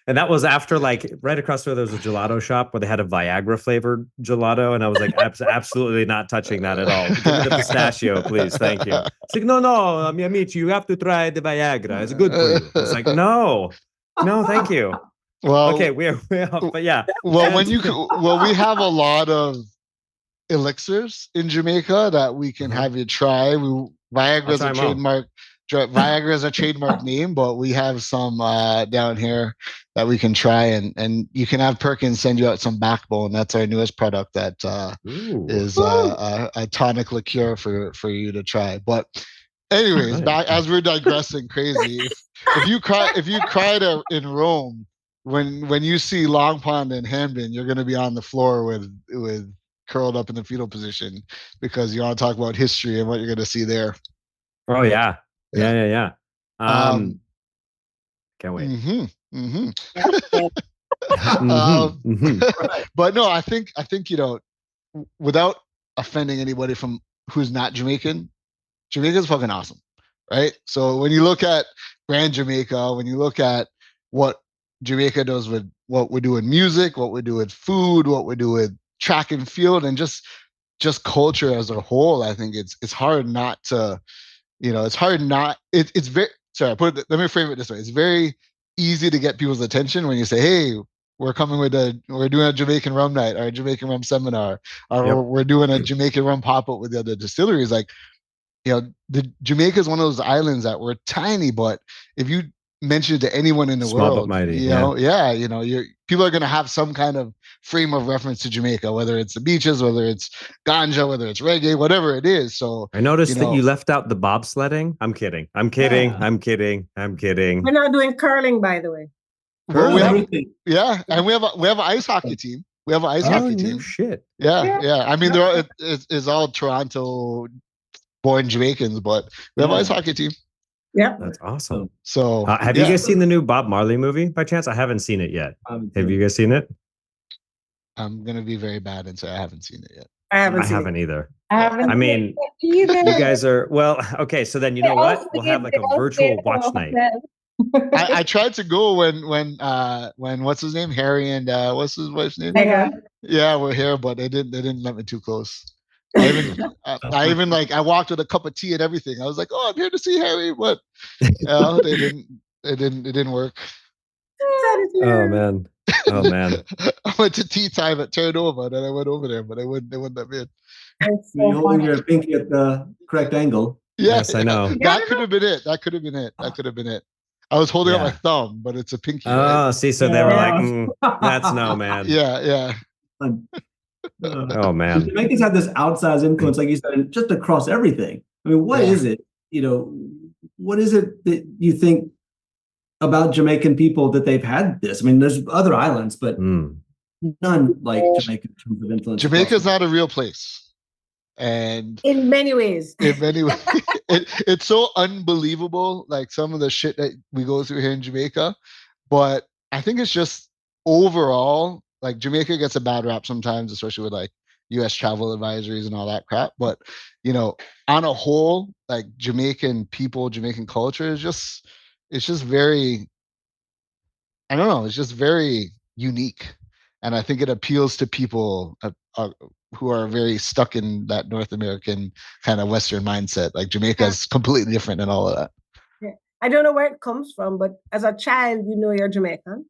and that was after like right across the road there was a gelato shop where they had a Viagra flavored gelato, and I was like, absolutely not touching that at all. Give me the pistachio, please, thank you. It's like, no, mi amici, you have to try the Viagra. It's good for you. It's like, no, thank you. Well, okay, we're off, but yeah. Well, we have a lot of elixirs in Jamaica that we can have you try. Viagra is a trademark name, but we have some down here that we can try, and you can have Perkins send you out some Backbone. That's our newest product that is a tonic liqueur for you to try. But Anyways, Right. back as we're digressing crazy. If you cried in Rome, when you see Long Pond and Hampden, you're gonna be on the floor with curled up in the fetal position because you want to talk about history and what you're gonna see there. Oh yeah. Yeah. Yeah. Um, Can't wait. Um, Right. but no, I think without offending anybody from who's not Jamaican, Jamaica's fucking awesome, right? So when you look at Grand Jamaica, when you look at what Jamaica does with what we do with music, what we do with food, what we do with track and field, and just culture as a whole, I think it's hard not to, it's hard not. It's very sorry. Let me frame it this way. It's very easy to get people's attention when you say, "Hey, we're doing a Jamaican rum night or a Jamaican rum seminar, or Yep. we're doing a Jamaican rum pop up with the other distilleries." Like, the Jamaica is one of those islands that we're tiny, but if you mention it to anyone in the Small but world, mighty, people are gonna have some kind of frame of reference to Jamaica, whether it's the beaches, whether it's ganja, whether it's reggae, whatever it is. So I noticed that you left out the bobsledding. I'm kidding. Yeah. I'm kidding. We're not doing curling, by the way. well, we have, Everything. and we have an ice hockey team. We have an ice Oh, hockey no team. shit. Yeah, yeah. I mean, it's all Toronto born Jamaicans, but we have an ice hockey team. Yeah. That's awesome. So Have you guys seen the new Bob Marley movie by chance? I haven't seen it yet. Have you guys seen it? I'm gonna be very bad and say I haven't seen it yet. I haven't I seen haven't either. I haven't I mean, seen it either. you guys are okay. So then you know what? We'll have like a virtual watch night. I tried to go when what's his name, Harry, and what's his wife's name? Megan. Yeah, we're here, but they didn't let me too close. I even like I walked with a cup of tea and everything. I was like, oh, I'm here to see Harry, but they didn't work. Oh man. Oh man. I went to tea time at Terranova, then I went over there, but they wouldn't let me in. It's You're so holding funny. your pinky at the correct angle. Yeah, Yes, I know. That could have been it. That could have been it. That could have been it. I was holding up my Yeah. thumb, but it's a pinky. Oh, Right? see, so they were like, Yeah. that's no, man. Yeah. Oh man. Jamaicans have this outsized influence, like you said, just across everything. I mean, what is it? What is it that you think about Jamaican people that they've had this? I mean, there's other islands, but none like Jamaica in terms of influence. Jamaica's not a real place. And in many ways, it's so unbelievable, like some of the shit that we go through here in Jamaica. But I think it's just overall, like Jamaica gets a bad rap sometimes, especially with like US travel advisories and all that crap. But on a whole, like Jamaican people, Jamaican culture is it's just very, I don't know, it's just very unique. And I think it appeals to people who are very stuck in that North American kind of Western mindset. Like Jamaica is completely different than all of that. Yeah. I don't know where it comes from, but as a child, you're Jamaican,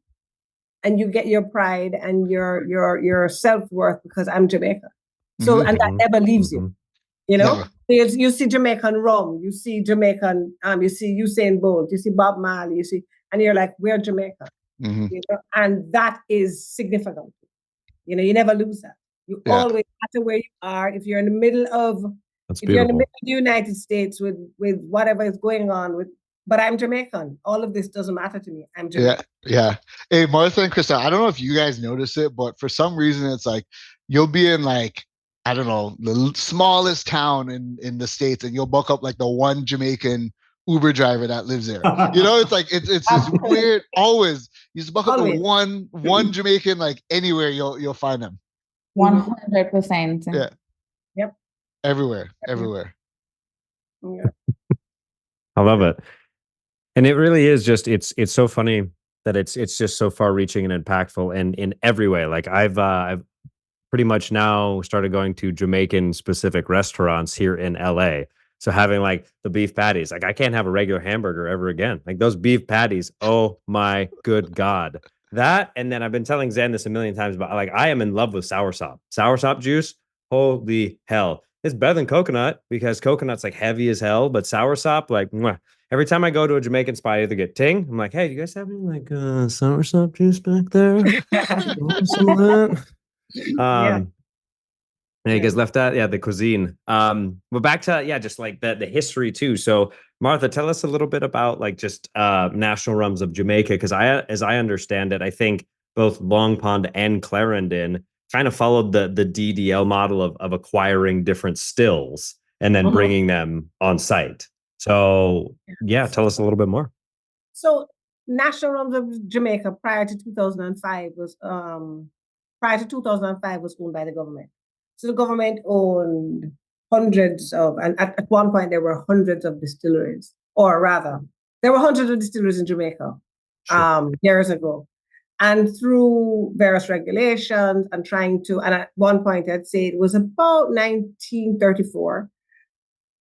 and you get your pride and your self-worth because I'm Jamaican. So and that never leaves you. You see Jamaican rum, you see Jamaican, you see Usain Bolt, you see Bob Marley, and you're like, we're Jamaican. And that is significant. You never lose that. You always, no matter where you are, if you're in the middle of the United States with whatever is going on but I'm Jamaican. All of this doesn't matter to me. I'm Jamaican. Yeah. Hey, Martha and Christelle, I don't know if you guys notice it, but for some reason it's like you'll be in like, I don't know, the smallest town in the States, and you'll book up like the one Jamaican Uber driver that lives there. It's like it's this weird. Always you just buck up the one Jamaican, like anywhere you'll find them. 100%. Yeah. Yep. Everywhere. Yeah. I love it, and it really is just it's so funny that it's just so far reaching and impactful, and in every way. Like I've pretty much now started going to Jamaican specific restaurants here in LA. So having like the beef patties, like I can't have a regular hamburger ever again. Like those beef patties, oh my good God. That, and then I've been telling Zen this a million times, but like I am in love with soursop. Soursop juice, holy hell. It's better than coconut because coconut's like heavy as hell, but soursop, like mwah. Every time I go to a Jamaican spot, I either get ting. I'm like, hey, do you guys have any like soursop juice back there? Some of that? And you guys left that, yeah, the cuisine. But back to just like the history too. So Martha, tell us a little bit about like just national rums of Jamaica, because as I understand it, I think both Long Pond and Clarendon kind of followed the DDL model of acquiring different stills and then bringing them on site. So yeah, tell us a little bit more. So National Rums of Jamaica prior to 2005 was owned by the government. So the government owned hundreds of, and at one point there were hundreds of distilleries, or rather, there were hundreds of distilleries in Jamaica years ago. And through various regulations and and at one point I'd say it was about 1934,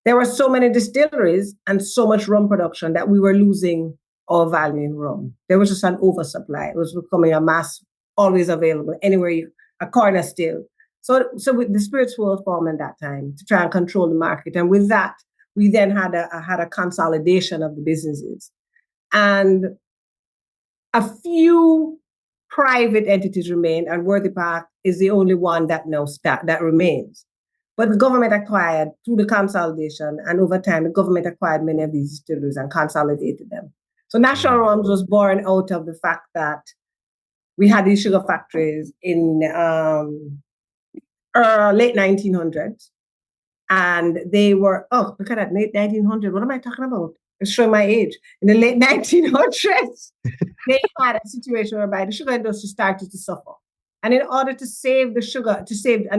there were so many distilleries and so much rum production that we were losing our value in rum. There was just an oversupply. It was becoming a mass, always available anywhere a corner still. So the spirits were formed at that time to try and control the market. And with that, we then had a consolidation of the businesses. And a few private entities remained, and Worthy Park is the only one that remains. But the government acquired through the consolidation, and over time, the government acquired many of these distilleries and consolidated them. So National Rums was born out of the fact that we had these sugar factories in late 1900s, and they were, look at that, late 1900s. What am I talking about? It's showing my age. In the late 1900s, they had a situation whereby the sugar industry started to suffer. And in order to save the sugar, and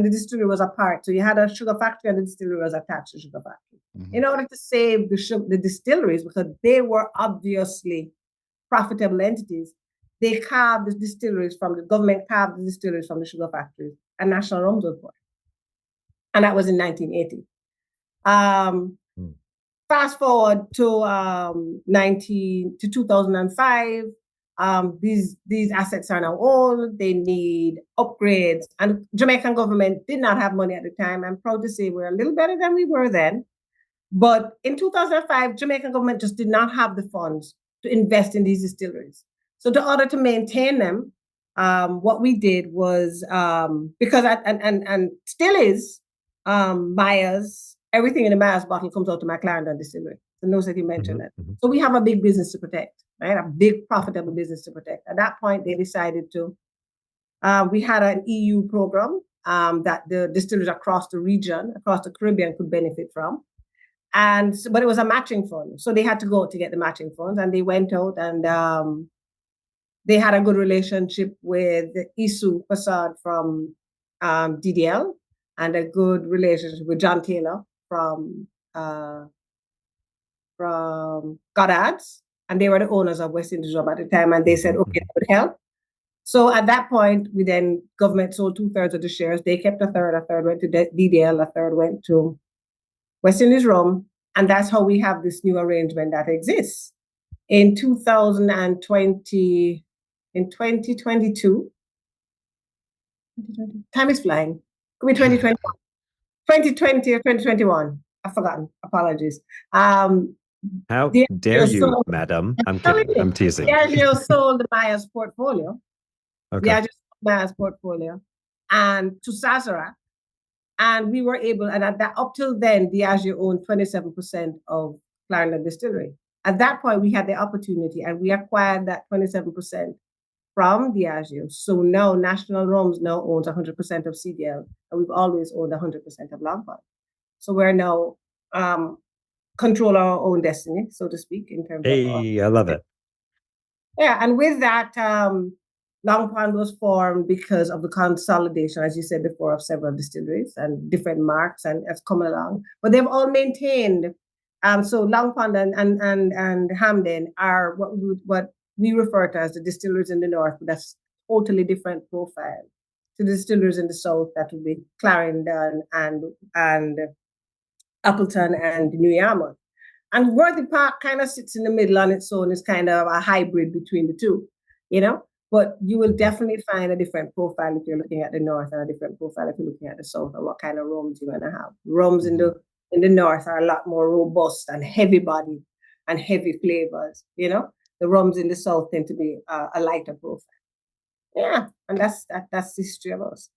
the distillery was apart. So you had a sugar factory and the distillery was attached to the sugar factory. In order to save the distilleries, because they were obviously profitable entities, they carved the distilleries from the government, carved the distilleries from the sugar factories, and National Rums was born. And that was in 1980. Fast forward to 2005. These assets are now old. They need upgrades, and Jamaican government did not have money at the time. I'm proud to say we're a little better than we were then. But in 2005, Jamaican government just did not have the funds to invest in these distilleries. So in order to maintain them, what we did was, because and still is, Myers, everything in the Myers bottle comes out to my Clarendon distillery. So no that you mentioned that. So we have a big business to protect, right? A big profitable business to protect. At that point, they decided to, we had an EU program that the distilleries across the region, across the Caribbean could benefit from. But it was a matching fund. So they had to go to get the matching funds, and they went out and they had a good relationship with Isu Fasad from DDL, and a good relationship with John Taylor from Goddard's, and they were the owners of West Indies Rum at the time, and they said, okay, that would help. So at that point, government sold 2/3 of the shares. They kept a third went to DDL, a third went to West Indies Rum, and that's how we have this new arrangement that exists. In 2022, time is flying. Could be 2020 or 2021. I've forgotten. Apologies. How dare you, madam? I'm kidding. I'm teasing. Diageo sold the Myers portfolio. Okay. Diageo sold Myers portfolio, and to Sazerac. And we were able, and at that, up till then, Diageo owned 27% of Clarendon Distillery. At that point, we had the opportunity, and we acquired that 27% from Diageo. So now National Rums now owns 100% of CDL, and we've always owned 100% of Long Pond. So we're now control our own destiny, so to speak, in terms of. I love it. Yeah, and with that, Long Pond was formed because of the consolidation, as you said before, of several distilleries and different marks, and has come along. But they've all maintained. So Long Pond and Hampden are what we refer to as the distilleries in the north, but that's totally different profile to the distilleries in the south. That would be Clarendon and Appleton and New Yarmouth. And Worthy Park kind of sits in the middle on its own. It's kind of a hybrid between the two, But you will definitely find a different profile if you're looking at the north, and a different profile if you're looking at the south, and what kind of rums you're going to have. Rums in the north are a lot more robust and heavy bodied and heavy flavors, The rums in the south tend to be a lighter profile. Yeah, and that's the history of us.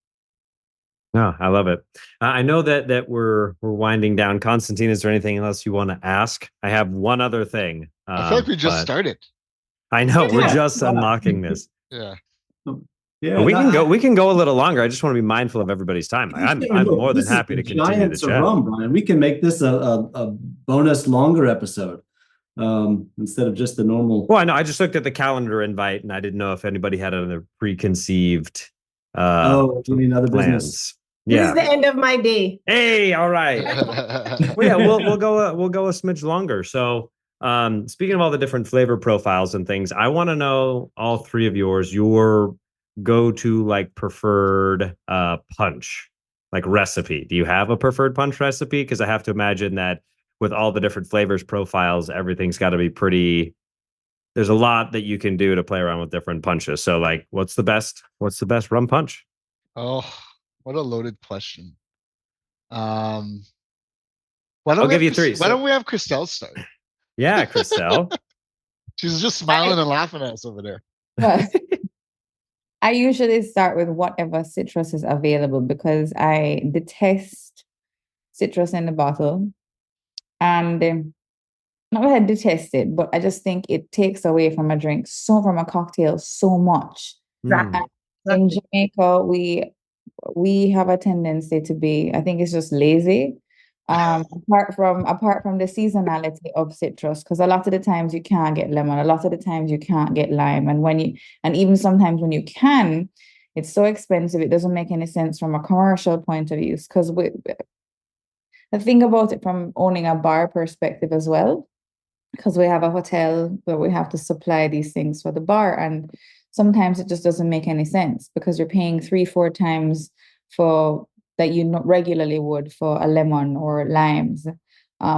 No, I love it. I know that we're winding down. Constantine, is there anything else you want to ask? I have one other thing. I feel like we just but started. I know we're Yeah. just unlocking this. Yeah. Yeah, But we no, can go. We can go a little longer. I just want to be mindful of everybody's time. I'm look, more than this is happy the to continue the Giants of chat. Rum, Brian. We can make this a bonus longer episode instead of just the normal. Well, I know. I just looked at the calendar invite, and I didn't know if anybody had other preconceived You mean other plans. business? This is Yeah. the end of my day. Hey, all right. Well, yeah, we'll go a smidge longer. So, speaking of all the different flavor profiles and things, I want to know all three of your go-to like preferred punch, like recipe. Do you have a preferred punch recipe? Because I have to imagine that with all the different flavors profiles, everything's got to be pretty. There's a lot that you can do to play around with different punches. So, like, what's the best rum punch? Oh, what a loaded question. Why don't I'll we give have you three. Why don't we have Christelle start? Yeah, Christelle. She's just smiling and laughing at us over there. Well, I usually start with whatever citrus is available because I detest citrus in the bottle. And not that I detest it, but I just think it takes away from from a cocktail so much. Mm. In Jamaica, we have a tendency to be, I think it's just lazy. Apart from the seasonality of citrus, because a lot of the times you can't get lemon, a lot of the times you can't get lime, and even sometimes when you can, it's so expensive it doesn't make any sense from a commercial point of view. Because the thing about it from owning a bar perspective as well, because we have a hotel where we have to supply these things for the bar, and sometimes it just doesn't make any sense because you're paying 3-4 times for that you not regularly would for a lemon or limes,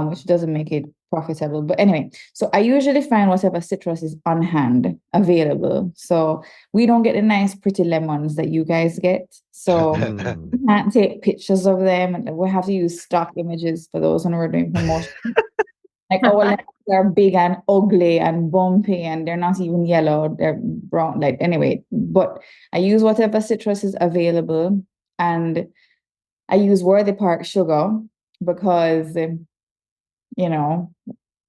which doesn't make it profitable. But anyway, so I usually find whatever citrus is on hand available. So we don't get the nice pretty lemons that you guys get. So Mm. we can't take pictures of them, and we have to use stock images for those when we're doing promotion. Like our lemons are big and ugly and bumpy, and they're not even yellow, they're brown. Like anyway, but I use whatever citrus is available, and I use Worthy Park sugar because you know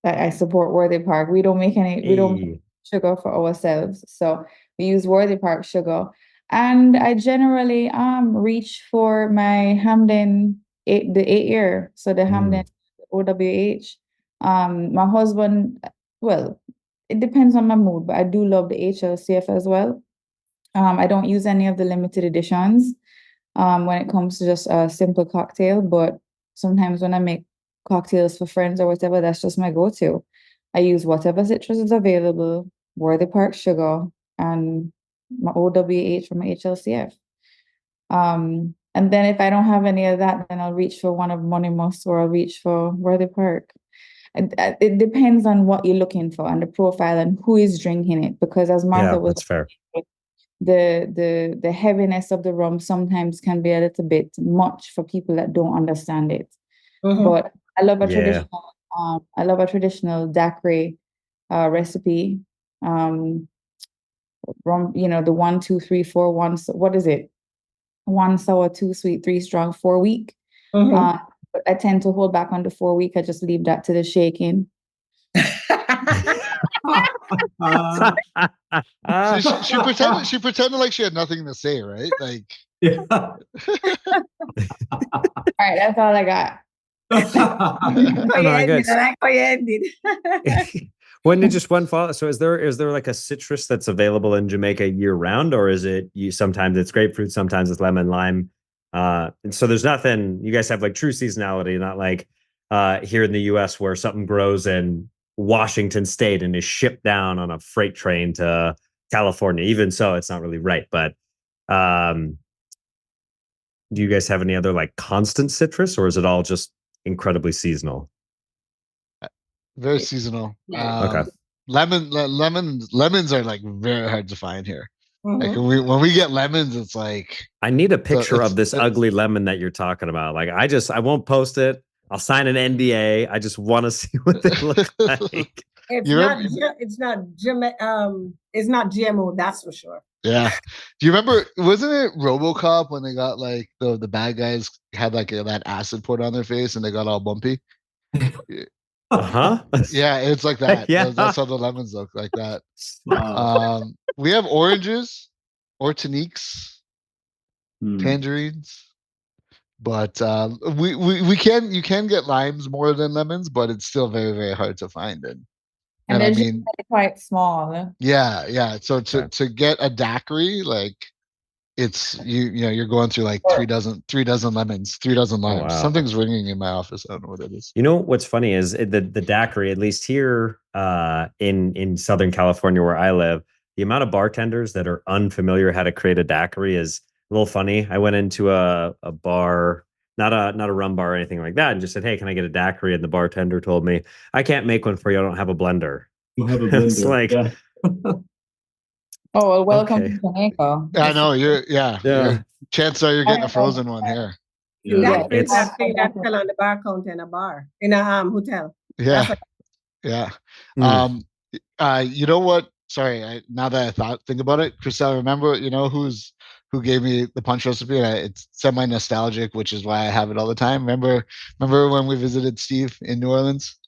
I support Worthy Park. We don't make Hey. sugar for ourselves, so we use Worthy Park sugar. And I generally reach for my Hampden the 8 year, so the Hampden OWH. My husband, well, it depends on my mood, but I do love the HLCF as well. I don't use any of the limited editions when it comes to just a simple cocktail, but sometimes when I make cocktails for friends or whatever, that's just my go-to. I use whatever citrus is available, Worthy Park sugar, and my OWH from my HLCF. And then if I don't have any of that, then I'll reach for one of Money Must, or I'll reach for Worthy Park. It depends on what you're looking for and the profile and who is drinking it. Because as Martha was, that's fair. the heaviness of the rum sometimes can be a little bit much for people that don't understand it. But I love a traditional daiquiri recipe. Rum, the 1, 2, 3, 4, 1. What is it? 1 sour, 2 sweet, 3 strong, 4 weak. But I tend to hold back on the 4 week. I just leave that to the shaking. She pretended like she had nothing to say, right? Like, Yeah. All right, that's all I got. I guess. I like how you ended. When did just one fall? So is there like a citrus that's available in Jamaica year round, or is it sometimes it's grapefruit, sometimes it's lemon, lime? And so there's nothing. You guys have like true seasonality, not like here in the U.S. where something grows in Washington State and is shipped down on a freight train to California. Even so, it's not really right. But do you guys have any other like constant citrus, or is it all just incredibly seasonal? very seasonal. Okay. Lemons are like very hard to find here. Like when we get lemons, it's like I need a picture it's- of this ugly lemon that you're talking about. Like I won't post it. I'll sign an NDA. I just want to see what they look like. It's You not. remember? It's not GMO. That's for sure. Yeah. Do you remember? Wasn't it RoboCop when they got like the bad guys had like that acid poured on their face and they got all bumpy? Uh-huh. Yeah, it's like that. Yeah. That's how the lemons look like that. Wow. We have oranges, ortaniques, Hmm. tangerines, but we can you can get limes more than lemons, but it's still very very hard to find. And I they're just mean, quite small. yeah. So Yeah. to get a daiquiri, like it's you know you're going through like three dozen lemons, 3 dozen Oh, limes. wow. Something's ringing in my office. I don't know what it is. You know what's funny is the daiquiri, at least here in Southern California where I live, the amount of bartenders that are unfamiliar how to create a daiquiri is a little funny. I went into a bar, not a rum bar or anything like that, and just said, "Hey, can I get a daiquiri?" And the bartender told me, "I can't make one for you. I don't have a blender." You'll have a It's blender. like, Yeah. Oh, well, welcome okay, to Jamaica. I know you're yeah, chances are you're I getting a frozen one here. Yeah. Yeah, That it's thing that fell on the bar counter in a bar in a hotel. Yeah, That's what, yeah. mm, You know what? Sorry, now that think about it, Christelle, remember, who gave me the punch recipe? It's semi nostalgic, which is why I have it all the time. Remember when we visited Steve in New Orleans,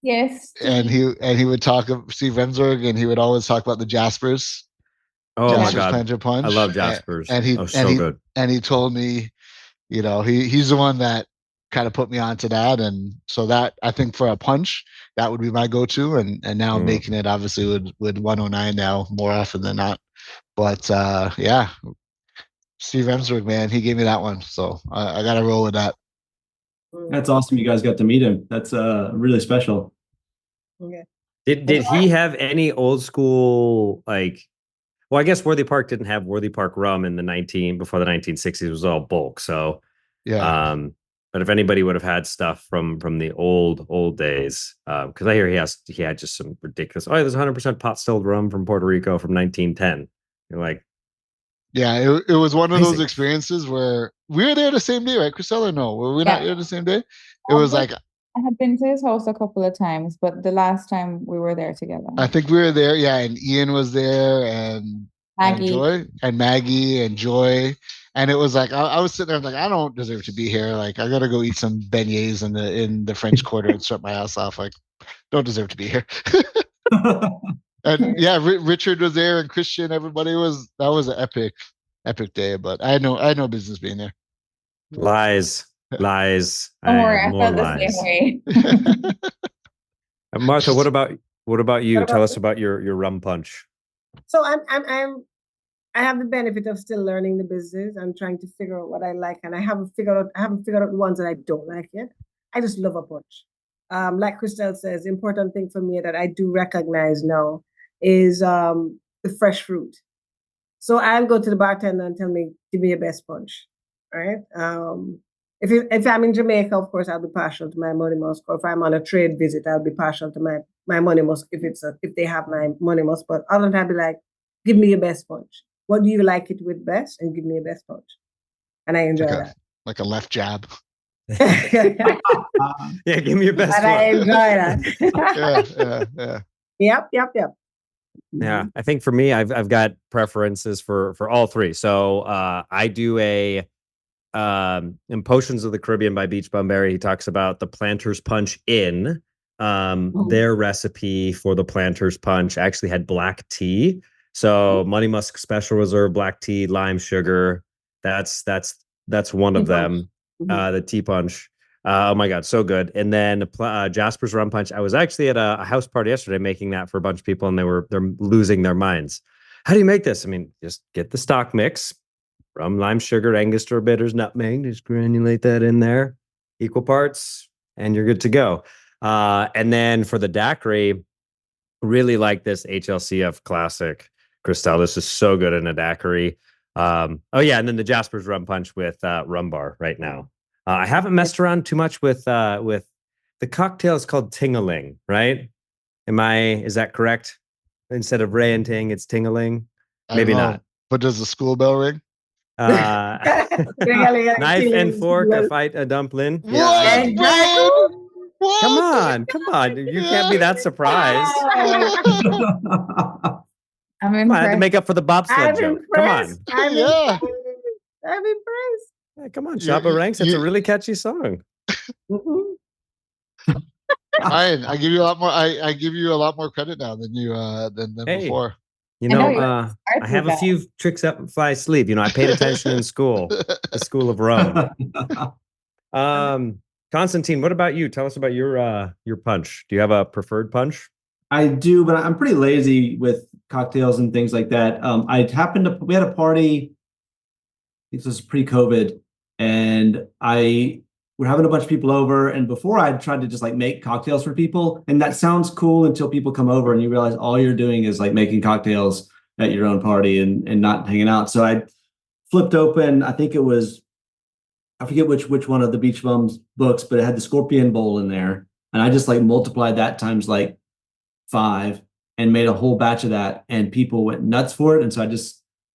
yes, and Steve. he would talk of Steve Remsburg, and he would always talk about the oh my Yeah. Jasper's God, Planter I Punch, love Jaspers. and he Oh, and so he good. and he told me, he's the one that kind of put me onto that, and so that I think for a punch that would be my go-to, and now Mm. making it obviously with 109 now more often than not, but yeah, Steve Remsburg, man, he gave me that one, so I gotta roll with that. That's awesome. You guys got to meet him. That's really special. okay. Did he have any old school like? Well, I guess Worthy Park didn't have Worthy Park rum in the before the 1960s. It was all bulk. So, Yeah, but if anybody would have had stuff from the old days, because I hear he had just some ridiculous. Oh, there's 100% pot stilled rum from Puerto Rico from 1910. You're like, yeah, it was one of those amazing. experiences where we were there the same day, right, Christelle? Or no, were we not Yeah. there the same day? It was like I have been to his house a couple of times, but the last time we were there together. I think we were there, yeah, and Ian was there, and Maggie. Joy and Maggie and Joy, and it was like I was sitting there like I don't deserve to be here. Like I gotta go eat some beignets in the French Quarter and shut my ass off. Like don't deserve to be here. And yeah, Richard was there and Christian. Everybody was. That was an epic day. But I had no business being there. Lies, lies, Don't worry, and I more felt the same lies. way. Martha, what about you? What Tell about us about your rum punch. so I have the benefit of still learning the business. I'm trying to figure out what I like, and I haven't figured out the ones that I don't like yet. I just love a punch. Like Christelle says, the important thing for me that I do recognize now is the fresh fruit. So I'll go to the bartender and tell me, give me your best punch, right? If I'm in Jamaica, of course, I'll be partial to my money musk. Or if I'm on a trade visit, I'll be partial to my money musk if they have my money musk. But other than that, I'll be like, give me your best punch. What do you like it with best? And give me your best punch. And I enjoy that. like a left jab. Yeah, give me your best And I one. enjoy that. Yeah. Yep. Yeah, I think for me, I've got preferences for all three. So I do in Potions of the Caribbean by Beach Bumberry. He talks about the Planter's Punch in their recipe for the Planter's Punch actually had black tea. So Money Musk Special Reserve black tea, lime sugar. That's one of them. The tea punch. Oh my God, so good. And then Jasper's Rum Punch. I was actually at a house party yesterday making that for a bunch of people, and they're losing their minds. How do you make this? I mean, just get the stock mix, rum, lime, sugar, Angostura bitters, nutmeg. Just granulate that in there, equal parts, and you're good to go. And then for the daiquiri, really like this HLCF Classic Christelle. This is so good in a daiquiri. Oh yeah, and then the Jasper's Rum Punch with Rum Bar right now. I haven't messed around too much with the cocktail. Is called Ting-a-ling, right? Is that correct? Instead of Ray and Ting, it's Ting-a-ling. Maybe not. But does the school bell ring? Knife and fork, a fight, a dumpling. What, Brian? What? Come on. You can't be that surprised. I'm Come on, I had to impressed. make up for the bobsled I'm joke. Come on. impressed. I'm Yeah. impressed. I'm impressed. Yeah, come on, You- Chopper Ranks. It's a you- really catchy song. Mhm. Ryan, I give you a lot more. I give you a lot more credit now than you than Hey. before. You I know know, you're I artsy have a guy. few tricks up my sleeve. You know, I paid attention in school, the School of Rum. Constantine, what about you? Tell us about your punch. Do you have a preferred punch? I do, but I'm pretty lazy with cocktails and things like that. We had a party, I think this was pre-COVID, and we're having a bunch of people over. And before I tried to just like make cocktails for people, and that sounds cool until people come over and you realize all you're doing is like making cocktails at your own party and not hanging out. So I flipped open, I think it was, I forget which one of the Beach Bums books, but it had the Scorpion Bowl in there. And I just like multiplied that times like 5 and made a whole batch of that, and people went nuts for it. And so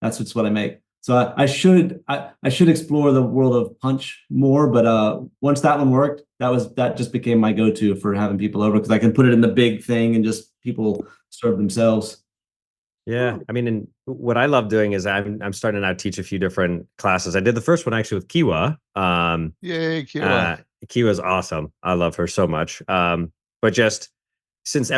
that's what I make. So I should explore the world of punch more, but once that one worked, that just became my go-to for having people over, because I can put it in the big thing and just people serve themselves. Yeah, I mean, and what I love doing is I'm starting to now teach a few different classes. I did the first one actually with Kiwa. Yay, Kira. Kiwa's awesome. I love her so much. But just since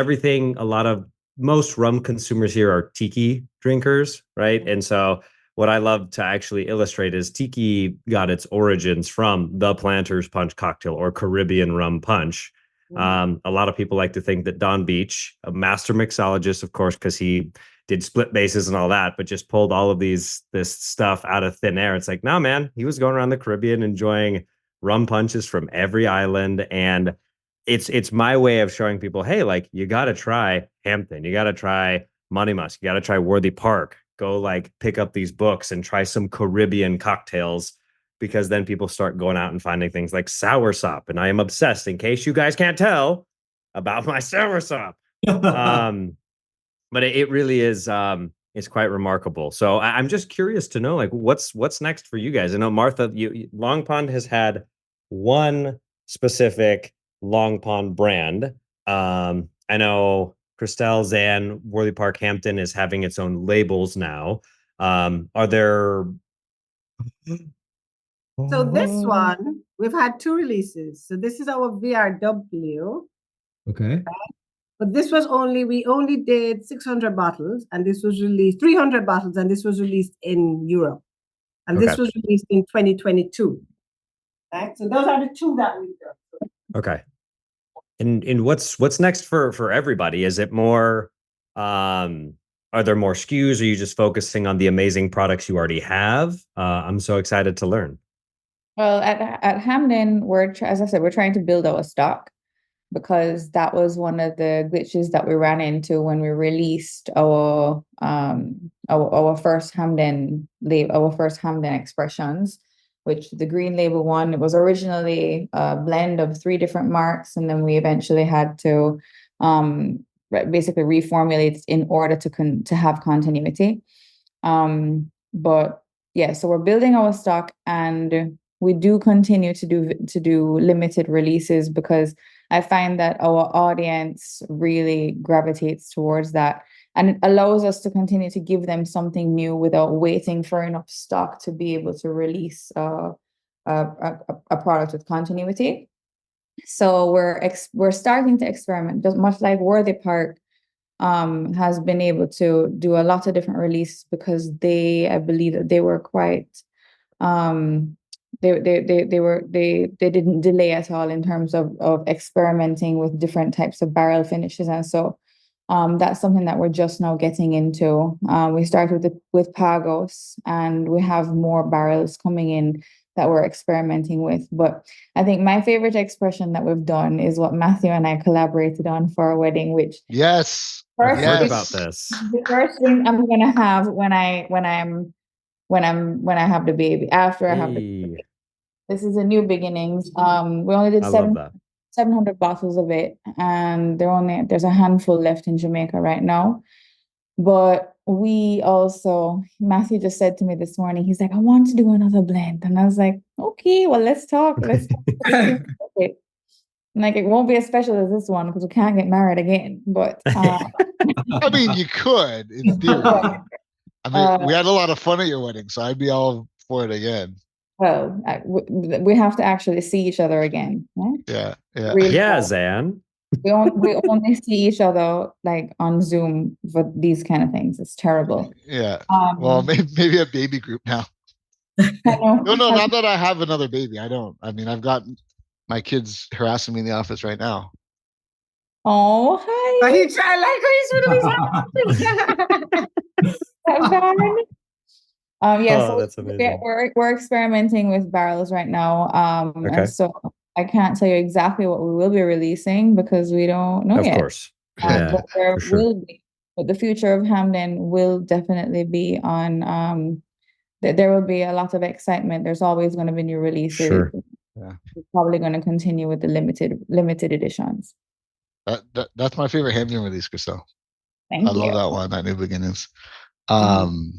most rum consumers here are tiki drinkers, right? And so what I love to actually illustrate is tiki got its origins from the Planter's Punch cocktail or Caribbean rum punch. A lot of people like to think that Don Beach, a master mixologist, of course, because he did split bases and all that, but just pulled all of this stuff out of thin air. It's like, no, man, he was going around the Caribbean enjoying rum punches from every island. And it's my way of showing people, hey, like, you got to try Hampton, you got to try Money Musk, you got to try Worthy Park, go like pick up these books and try some Caribbean cocktails, because then people start going out and finding things like soursop. And I am obsessed, in case you guys can't tell, about my soursop. But it really is it's quite remarkable. So I'm just curious to know, like, what's next for you guys. I know, Martha, Long Pond has had one specific Long Pond brand. I know Christelle, Zan, Worthy Park, Hampton is having its own labels now. Are there So this one, we've had 2 releases. So this is our VRW. Okay. But we only did 600 bottles, and this was released 300 bottles, and this was released in Europe. And this Okay. was released in 2022. Right? So those are the 2 that we've done. Okay. And what's next for everybody? Is it more are there more SKUs? Are you just focusing on the amazing products you already have? I'm so excited to learn. Well, at Hampden, as I said, we're trying to build our stock, because that was one of the glitches that we ran into when we released our first Hampden expressions, which the green label one, it was originally a blend of 3 different marks, and then we eventually had to basically reformulate in order to have continuity. But yeah, so we're building our stock, and we do continue to do limited releases, because I find that our audience really gravitates towards that, and it allows us to continue to give them something new without waiting for enough stock to be able to release a product with continuity. So we're starting to experiment, just much like Worthy Park has been able to do a lot of different releases, because I believe that they were quite they didn't delay at all in terms of experimenting with different types of barrel finishes. And so that's something that we're just now getting into. We started with Pagos, and we have more barrels coming in that we're experimenting with. But I think my favorite expression that we've done is what Matthew and I collaborated on for our wedding, which Yes. I've heard Yes. about this. the first thing I'm gonna have when I have the baby, after I have the Hey, baby. This is a new beginnings. We only did I love that. 700 bottles of it, and there's a handful left in Jamaica right now. But Matthew just said to me this morning, he's like, I want to do another blend. And I was like, okay, well, let's talk. Let's talk. Like it won't be as special as this one because we can't get married again. But I mean, you could in theory. I mean, we had a lot of fun at your wedding, so I'd be all for it again. well, we have to actually see each other again. Right? Yeah, yeah. Really Yeah, hard. Zan. We only see each other like on Zoom for these kind of things. It's terrible. Yeah. Well, maybe a baby group now. I know. No, not that I have another baby. I don't. I mean, I've got my kids harassing me in the office right now. Oh, But hi. he tried like he's one of his Yeah, Oh, so that's amazing. we're experimenting with barrels right now. Okay. And so I can't tell you exactly what we will be releasing because we don't know Of yet. course. Yeah, But there for sure. will be, but the future of Hampden will definitely be on there will be a lot of excitement. There's always going to be new releases. Sure. Yeah. We're probably going to continue with the limited editions. That's my favorite Hampden release, Christelle. Thank I you. love that one, that New Beginnings. Mhm.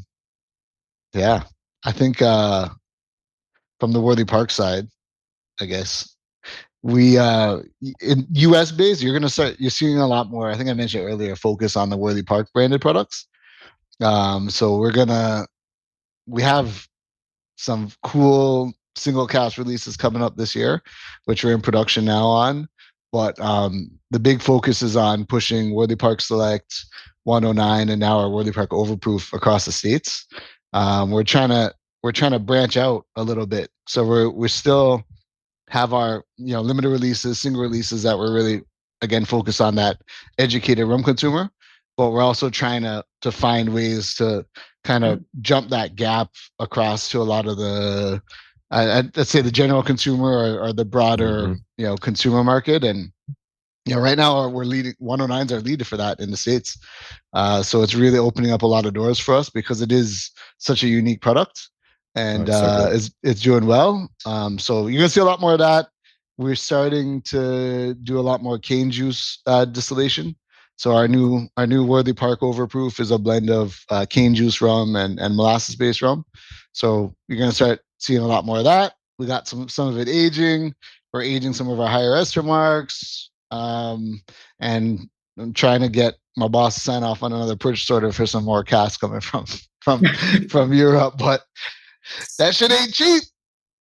Yeah, I think from the Worthy Park side, I guess we in US based, you're seeing a lot more. I think I mentioned earlier, focus on the Worthy Park branded products. So we have some cool single cast releases coming up this year, which are in production now on. But the big focus is on pushing Worthy Park Select 109 and now our Worthy Park Overproof across the states. We're trying to branch out a little bit. So we still have our limited releases, single releases that we're really again focused on that educated rum consumer, but we're also trying to find ways to kind of jump that gap across to a lot of the let's say the general consumer or the broader consumer market. And right now we're leading 109's our leader for that in the States. So it's really opening up a lot of doors for us because it is such a unique product and it's doing well. So you're gonna see a lot more of that. We're starting to do a lot more cane juice distillation. So our new Worthy Park Overproof is a blend of cane juice rum and molasses based rum. So you're gonna start seeing a lot more of that. We got some of it aging. We're aging some of our higher ester marks. And I'm trying to get my boss to sign off on another purchase order for some more casks coming from Europe, but that shit ain't cheap.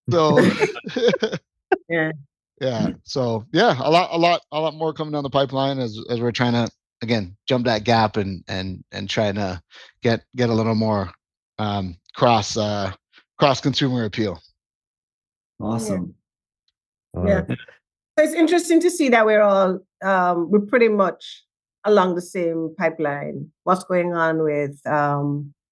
So yeah. So yeah, a lot more coming down the pipeline as we're trying to again jump that gap and trying to get a little more cross consumer appeal. Awesome. Yeah. So it's interesting to see that we're pretty much along the same pipeline. What's going on with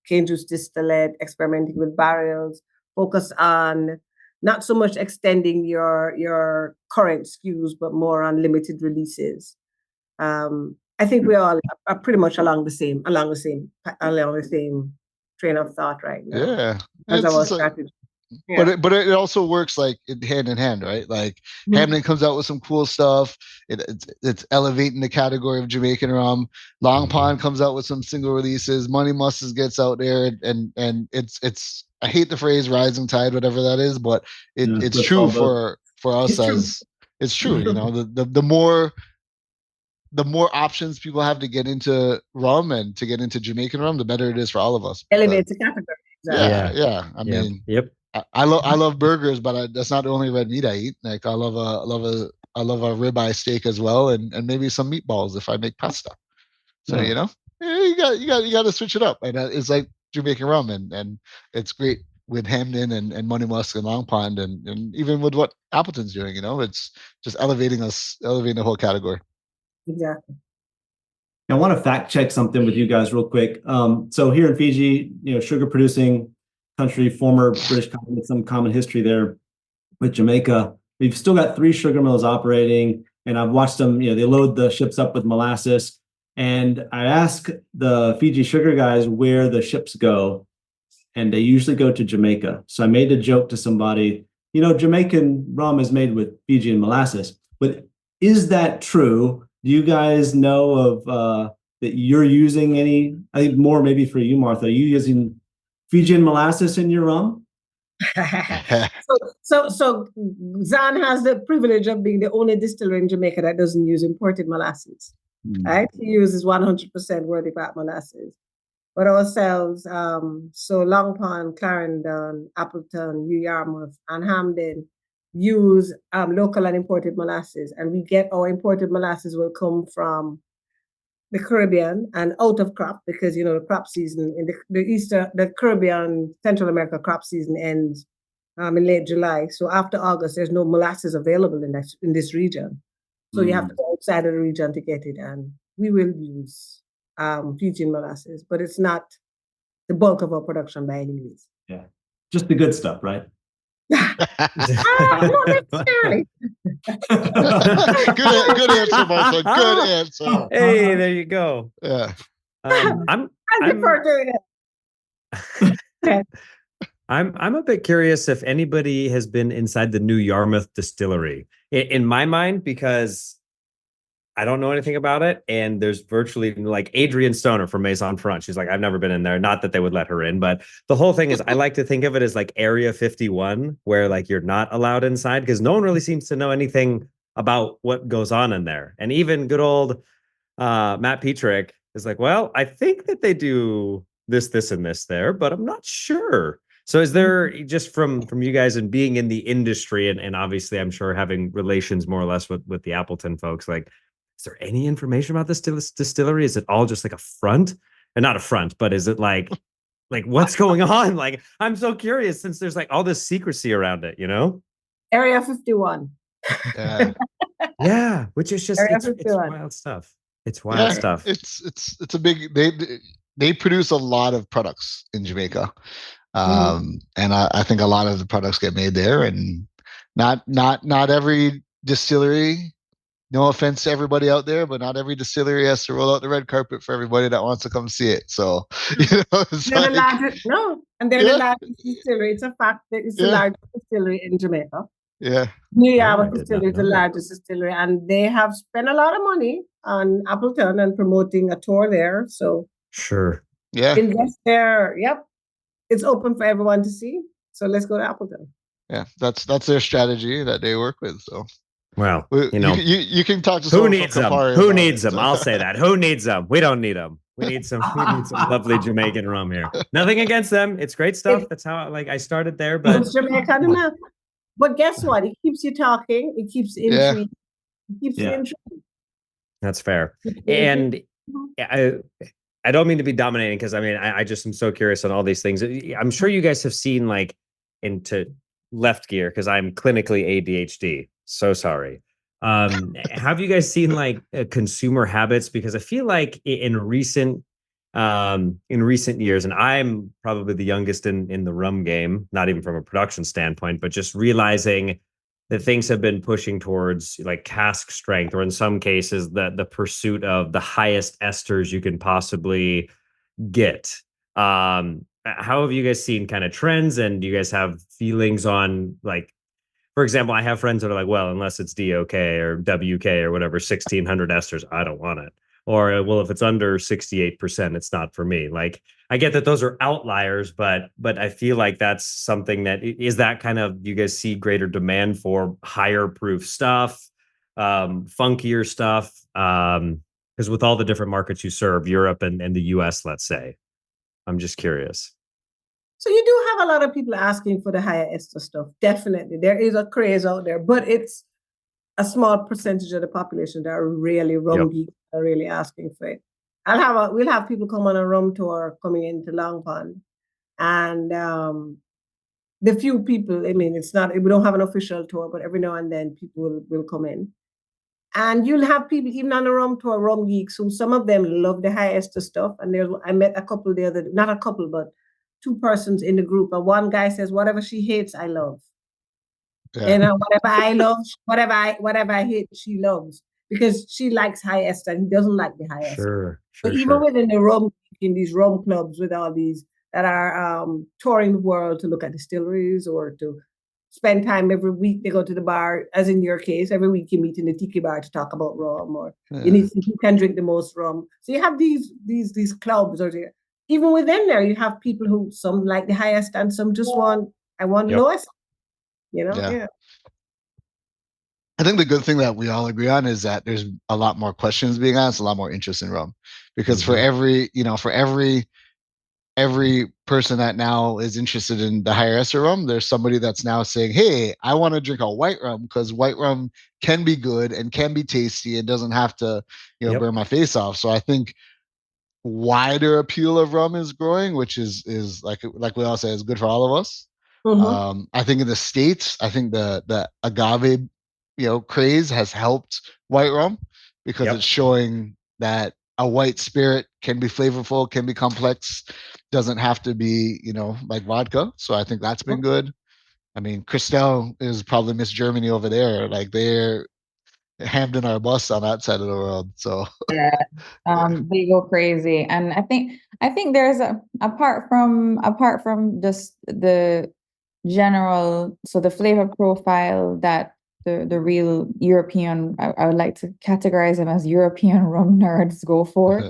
cane juice distillate, experimenting with barrels, focus on not so much extending your current SKUs, but more on limited releases. I think we all are pretty much along the same train of thought right now. Yeah. That's our strategy. Yeah. But it also works like hand in hand, right? Like Hampden comes out with some cool stuff. It's elevating the category of Jamaican rum. Long Pond comes out with some single releases. Money Mustard gets out there, and it's I hate the phrase rising tide, whatever that is, but it's true for us it's true. The more options people have to get into rum and to get into Jamaican rum, the better it is for all of us. Elevates the category. Exactly. Yeah. I mean, I love burgers, but that's not the only red meat I eat. Like I love a ribeye steak as well, and maybe some meatballs if I make pasta. So you got to switch it up, and it's like Jamaican rum, and it's great with Hampden and Money Musk and Long Pond, and even with what Appleton's doing. It's just elevating the whole category. Exactly. I want to fact check something with you guys real quick. So here in Fiji, sugar producing country, former British colony, some common history there with Jamaica. We've still got 3 sugar mills operating, and I've watched them, they load the ships up with molasses. And I ask the Fiji sugar guys where the ships go, and they usually go to Jamaica. So I made a joke to somebody, Jamaican rum is made with Fijian molasses. But is that true? Do you guys know of that you're using any, I think more maybe for you, Martha, are you using Fijian molasses in your rum? So Zan has the privilege of being the only distillery in Jamaica that doesn't use imported molasses. Right? He uses 100% Worthy Park molasses. But ourselves, so Long Pond, Clarendon, Appleton, New Yarmouth, and Hampden use local and imported molasses. And we get our imported molasses will come from the Caribbean and out of crop because, you know, the crop season in the Caribbean, Central America crop season ends in late July. So after August, there's no molasses available in this region. So you have to go outside of the region to get it. And we will use Fijian molasses, but it's not the bulk of our production by any means. Yeah. Just the good stuff, right? Not necessarily. Good answer, Martha. Good answer. Hey, there you go. Yeah. I'm a bit curious if anybody has been inside the New Yarmouth distillery. In my mind, because I don't know anything about it, and there's virtually like Adrienne Stoner from Maison Front. She's like, I've never been in there. Not that they would let her in, but the whole thing is, I like to think of it as like Area 51, where like you're not allowed inside because no one really seems to know anything about what goes on in there. And even good old Matt Petrick is like, well, I think that they do this, and this there, but I'm not sure. So is there, just from you guys and being in the industry, and obviously I'm sure having relations more or less with the Appleton folks, like, is there any information about this distillery? Is it all just like a front? And not a front, but is it like what's going on? Like, I'm so curious since there's like all this secrecy around it, you know? Area 51. Yeah, which is just it's wild stuff. It's wild stuff. It's a big, they produce a lot of products in Jamaica. And I think a lot of the products get made there, and not every distillery, no offense to everybody out there, but not every distillery has to roll out the red carpet for everybody that wants to come see it. So, you know, they're the largest distillery. It's a fact that it's the largest distillery in Jamaica. Yeah. New Yarmouth Distillery is the largest distillery, and they have spent a lot of money on Appleton and promoting a tour there. So sure. Yeah. Invest there. Yep. It's open for everyone to see. So let's go to Appleton. Yeah, that's their strategy that they work with. So, well, you know, you can talk to who needs them. Who needs them? So. I'll say that. Who needs them? We don't need them. We need some lovely Jamaican rum here. Nothing against them. It's great stuff. That's how I started there. But it's Jamaican enough. But guess what? It keeps you talking. It keeps intrigue. It keeps you intrigued. That's fair. And I don't mean to be dominating because I mean I just am so curious on all these things. I'm sure you guys have seen like into left gear because I'm clinically ADHD. So sorry. Have you guys seen like consumer habits? Because I feel like in recent years, and I'm probably the youngest in the rum game, not even from a production standpoint, but just realizing that things have been pushing towards like cask strength, or in some cases the pursuit of the highest esters you can possibly get. How have you guys seen kind of trends, and do you guys have feelings on, like, for example, I have friends that are like, well, unless it's DOK or WK or whatever, 1600 esters, I don't want it. Or, well, if it's under 68%, it's not for me. Like, I get that those are outliers, but I feel like that's something that is that kind of, you guys see greater demand for higher proof stuff, funkier stuff, because with all the different markets you serve, Europe and the US, let's say, I'm just curious. So you do have a lot of people asking for the higher ester stuff. Definitely. There is a craze out there, but it's a small percentage of the population that are really rum geeks, are really asking for it. We'll have people come on a rum tour coming into Long Pond. And the few people, I mean, we don't have an official tour, but every now and then people will come in. And you'll have people, even on a rum tour, rum geeks, who some of them love the high ester stuff. And I met a couple not a couple, but two persons in the group, and one guy says, whatever she hates, I love. You know, whatever I love, whatever I hate, she loves, because she likes high ester and he doesn't like the high ester. But even within the rum, in these rum clubs with all these that are touring the world to look at distilleries or to spend time every week, they go to the bar, as in your case, every week you meet in the tiki bar to talk about rum, or you need to, who can drink the most rum. So you have these clubs, or even within there, you have people who some like the highest and some just want I want to Yep. know it. You know, Yeah. yeah. I think the good thing that we all agree on is that there's a lot more questions being asked, a lot more interest in rum, because for every person that now is interested in the higher ester rum, there's somebody that's now saying, hey, I want to drink a white rum because white rum can be good and can be tasty and doesn't have to, Yep. burn my face off. So I think wider appeal of rum is growing, which is like we all say, is good for all of us. Mhm. I think in the States, I think the agave, craze has helped white rum because Yep. it's showing that a white spirit can be flavorful, can be complex, doesn't have to be, like vodka. So I think that's been good. I mean, Christelle is probably Miss Germany over there. Like they're Hampden or bust on that side of the world. So Yeah, they go crazy, and I think there's apart from just the general, so the flavor profile that the real European, I would like to categorize them as European rum nerds go for.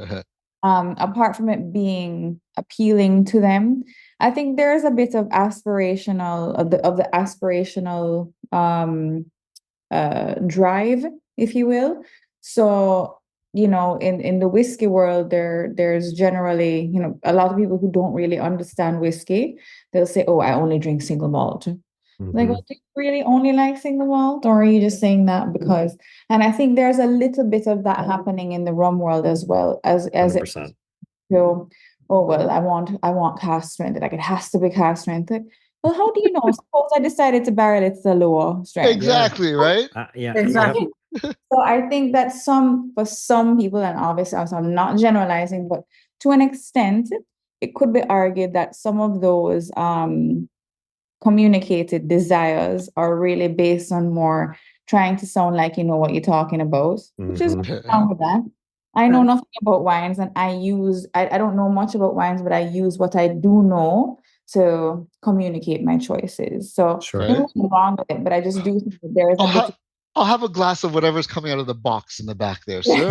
Apart from it being appealing to them, I think there's a bit of aspirational of the aspirational drive, if you will. So, in the whiskey world, there's generally, a lot of people who don't really understand whiskey. They'll say, "Oh, I only drink single malt." Like, Mhm. well, do you really only like single malt, or are you just saying that because? And I think there's a little bit of that happening in the rum world as well, as it 100%. so, oh well, I want cast strength. Like it has to be cast strength. Like, well, how do you know? Suppose I decided to barrel it to lower strength. exactly, right? Yeah. Exactly. Yep. So I think that for some people, and obviously also I'm not generalizing, but to an extent, it could be argued that some of those communicated desires are really based on more trying to sound like you know what you're talking about, which is Mhm. nothing wrong with that. I know nothing about wines, and I don't know much about wines, but I use what I do know to communicate my choices. So Sure. there's Right. nothing wrong with it, but I just do think that there is I'll, a bit ha- I'll have a glass of whatever's coming out of the box in the back there, of sir.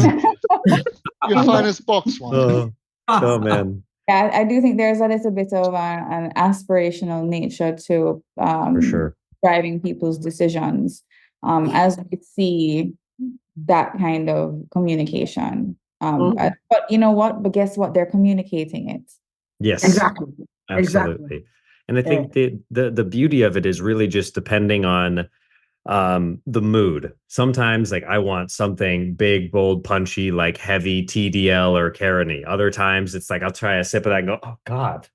Your finest box wine. Oh man, yeah, I do think there's a little bit of an aspirational nature to for sure. driving people's decisions as we see that kind of communication. Mhm. But you know what? But guess what? They're communicating it. Yes, Exactly. Exactly. absolutely. And I Yeah. think the beauty of it is really just depending on the mood. Sometimes like I want something big, bold, punchy, like heavy TDL or Caroni. Other times it's like I'll try a sip of that and go, oh God.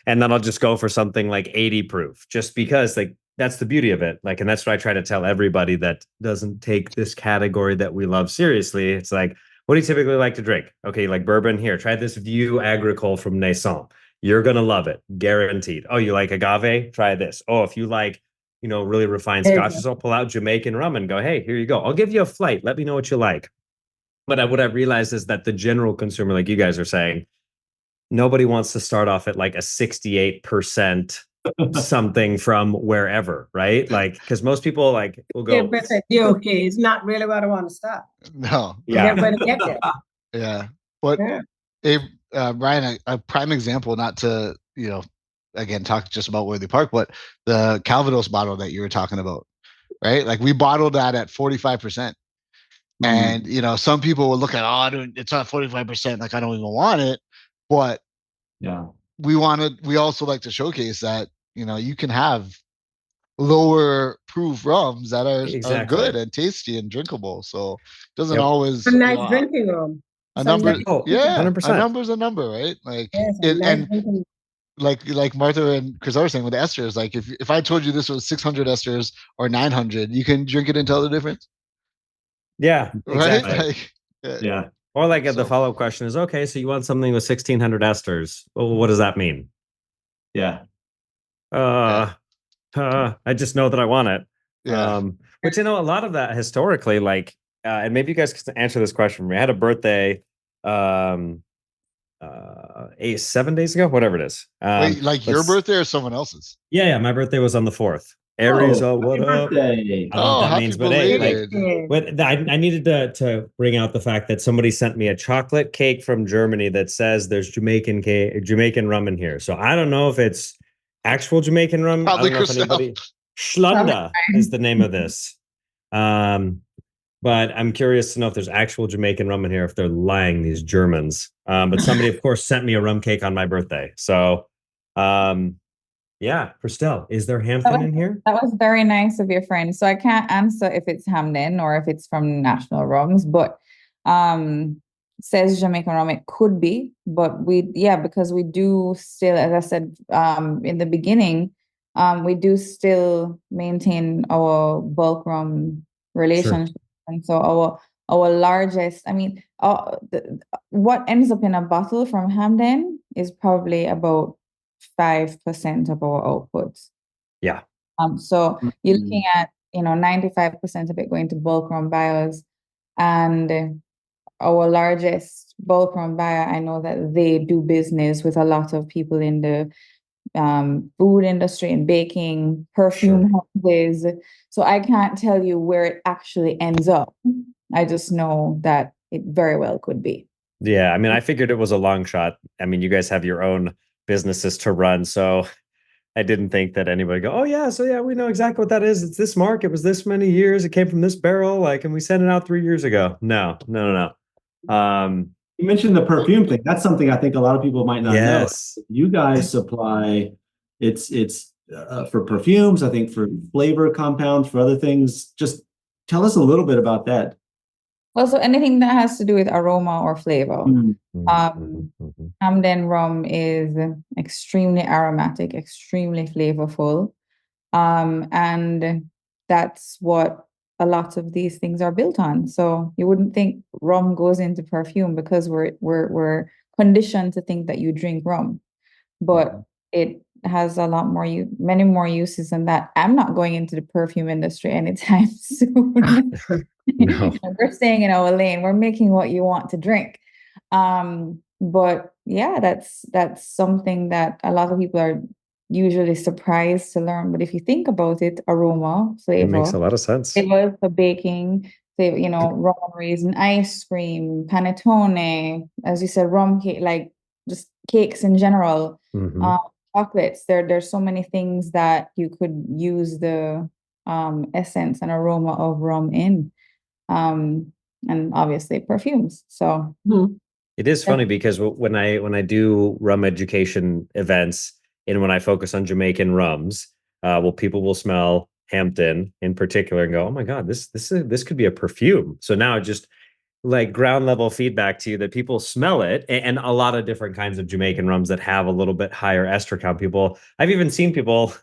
And then I'll just go for something like 80 proof, just because like that's the beauty of it. Like, and that's what I try to tell everybody that doesn't take this category that we love seriously. It's like, what do you typically like to drink? Okay, like bourbon here. Try this Vieux Agricole from Naison. You're gonna love it, guaranteed. Oh, you like agave? Try this. Oh, if you like really refined scotches, I'll pull out Jamaican rum and go, hey, here you go. I'll give you a flight. Let me know what you like. But what I've realized is that the general consumer, like you guys are saying, nobody wants to start off at like a 68% something from wherever, right? Like, because most people like will Yeah, go, but you're okay. It's not really what I want to start. No. But yeah, everybody get there. Yeah. But Yeah. Brian, a prime example, not to, again, talk just about Worthy Park, but the Calvados bottle that you were talking about, right? Like we bottled that at 45%. And, some people will look at, oh, it's not 45%. Like I don't even want it. But Yeah. we also like to showcase that, you can have lower proof rums that are exactly. good and tasty and drinkable. So it doesn't Yep. always, A nice drinking room. a number, Sometimes, Oh, yeah, a 100%. number's a number, right? Like yes, a it, nice and drinking like Martha and Chris are saying with the esters, like if I told you this was 600 esters or 900, you can drink it and tell the difference, Yeah, right? exactly. Like, Yeah. Or like the so follow-up question is, okay, so you want something with 1600 esters. Well, what does that mean? Yeah. yeah, Uh, I just know that I want it. yeah. But a lot of that historically, like, and maybe you guys can answer this question. We had a birthday, 7 days ago, whatever it is. Wait, like But your birthday or someone else's? yeah, my birthday was on the 4th. Aries, Oh, what happy up? birthday. I don't know what Oh, that happy means, but hey, like, belated. room. I needed to bring out the fact that somebody sent me a chocolate cake from Germany that says there's Jamaican rum in here. So I don't know if it's actual Jamaican rum. Probably I don't know if Christelle. anybody. Schlunda is the name of this. But I'm curious to know if there's actual Jamaican rum in here, if they're lying, these Germans. But somebody, of course, sent me a rum cake on my birthday. So, yeah, Christelle, is there Hampden in here? That was very nice of your friend. So I can't answer if it's Hampden or if it's from National Rums, but says Jamaican rum, it could be, but because we do still, as I said in the beginning, we do still maintain our bulk rum relationship. And so our largest, I mean, what ends up in a bottle from Hampden is probably about 5% of our output. Yeah. So you're looking at, 95% of it going to bulk rum buyers, and our largest bulk rum buyer, I know that they do business with a lot of people in the food industry and baking, perfume houses. So I can't tell you where it actually ends up. I just know that it very well could be. Yeah, I mean, I figured it was a long shot. I mean, you guys have your own businesses to run, so I didn't think that anybody go, oh yeah, so yeah, we know exactly what that is. It's this mark. It was this many years. It came from this barrel. Like, and we sent it out 3 years ago. No. You mentioned the perfume thing. That's something I think a lot of people might not know. Yes. You guys supply, it's for perfumes, I think for flavor compounds, for other things. Just tell us a little bit about that. Well, so anything that has to do with aroma or flavor. Hampden rum is extremely aromatic, extremely flavorful. And that's what a lot of these things are built on. So you wouldn't think rum goes into perfume because we're conditioned to think that you drink rum, but it has a lot more, many more uses than that. I'm not going into the perfume industry anytime soon. No. We're staying in our lane. We're making what you want to drink. But yeah, that's something that a lot of people are usually surprised to learn. But if you think about it, aroma, flavor, It makes a lot of sense. flavor for baking, rum raisin ice cream, panettone, as you said, rum cake, like just cakes in general, chocolates. There's so many things that you could use the essence and aroma of rum in, and obviously perfumes. So it is funny because when I do rum education events and when I focus on Jamaican rums, people will smell Hampden in particular and go, oh my God, this could be a perfume. So now just like ground level feedback to you that people smell it, and a lot of different kinds of Jamaican rums that have a little bit higher ester count. I've even seen people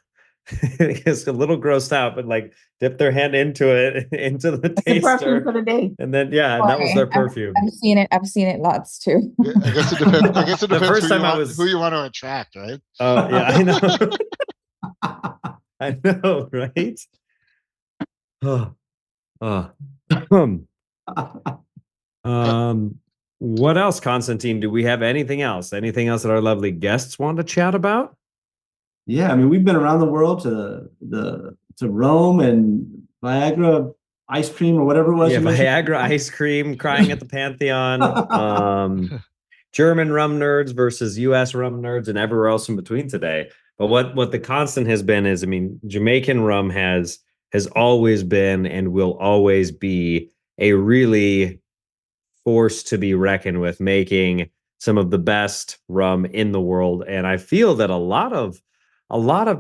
it's a little grossed out, but like dip their hand into it, into the taster for the day. and then and that was their perfume. I've seen it lots too. I guess it depends. I guess it depends The first time who you want to attract, right? Oh yeah, I know. I know, right? What else, Constantine? Do we have anything else? Anything else that our lovely guests want to chat about? Yeah, I mean, we've been around the world to Rome and Viagra ice cream or whatever it was. Yeah, Viagra ice cream, crying at the Pantheon, German rum nerds versus US rum nerds, and everywhere else in between today. But what the constant has been is, I mean, Jamaican rum has always been and will always be a really force to be reckoned with, making some of the best rum in the world. And I feel that a lot of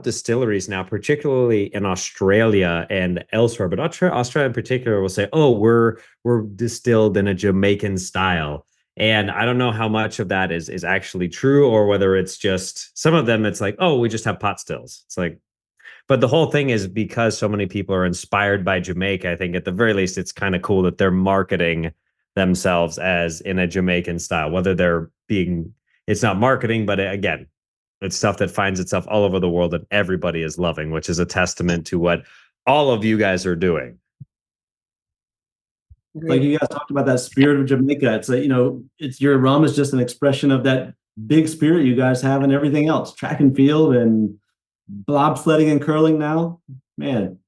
distilleries now, particularly in Australia and elsewhere, but Australia in particular, will say, "Oh, we're distilled in a Jamaican style." And I don't know how much of that is actually true, or whether it's just some of them. It's like, "Oh, we just have pot stills." It's like, but the whole thing is because so many people are inspired by Jamaica. I think at the very least, it's kind of cool that they're marketing themselves as in a Jamaican style, whether it's not marketing, but again, it's stuff that finds itself all over the world and everybody is loving, which is a testament to what all of you guys are doing. Like you guys talked about that spirit of Jamaica. It's like, it's your rum is just an expression of that big spirit you guys have and everything else. Track and field and bobsledding and curling now, man.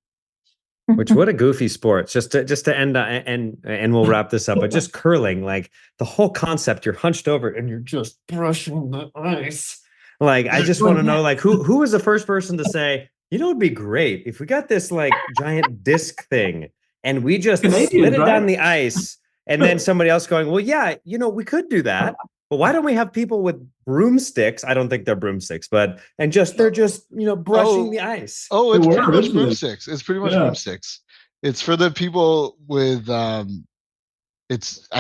Which, what a goofy sport. Just to end and we'll wrap this up. But just curling, like the whole concept, you're hunched over and you're just brushing the ice. Like, I just want to know, like, who was the first person to say, you know, it'd be great if we got this like giant disc thing and we just Canadians, slid it down right? the ice, and then somebody else going, well, yeah, you know, we could do that. But why don't we have people with broomsticks? I don't think they're broomsticks, but they're just, you know, brushing the ice. Oh, They it's were pretty much originally. broomsticks. It's pretty much Yeah. broomsticks. It's for the people with I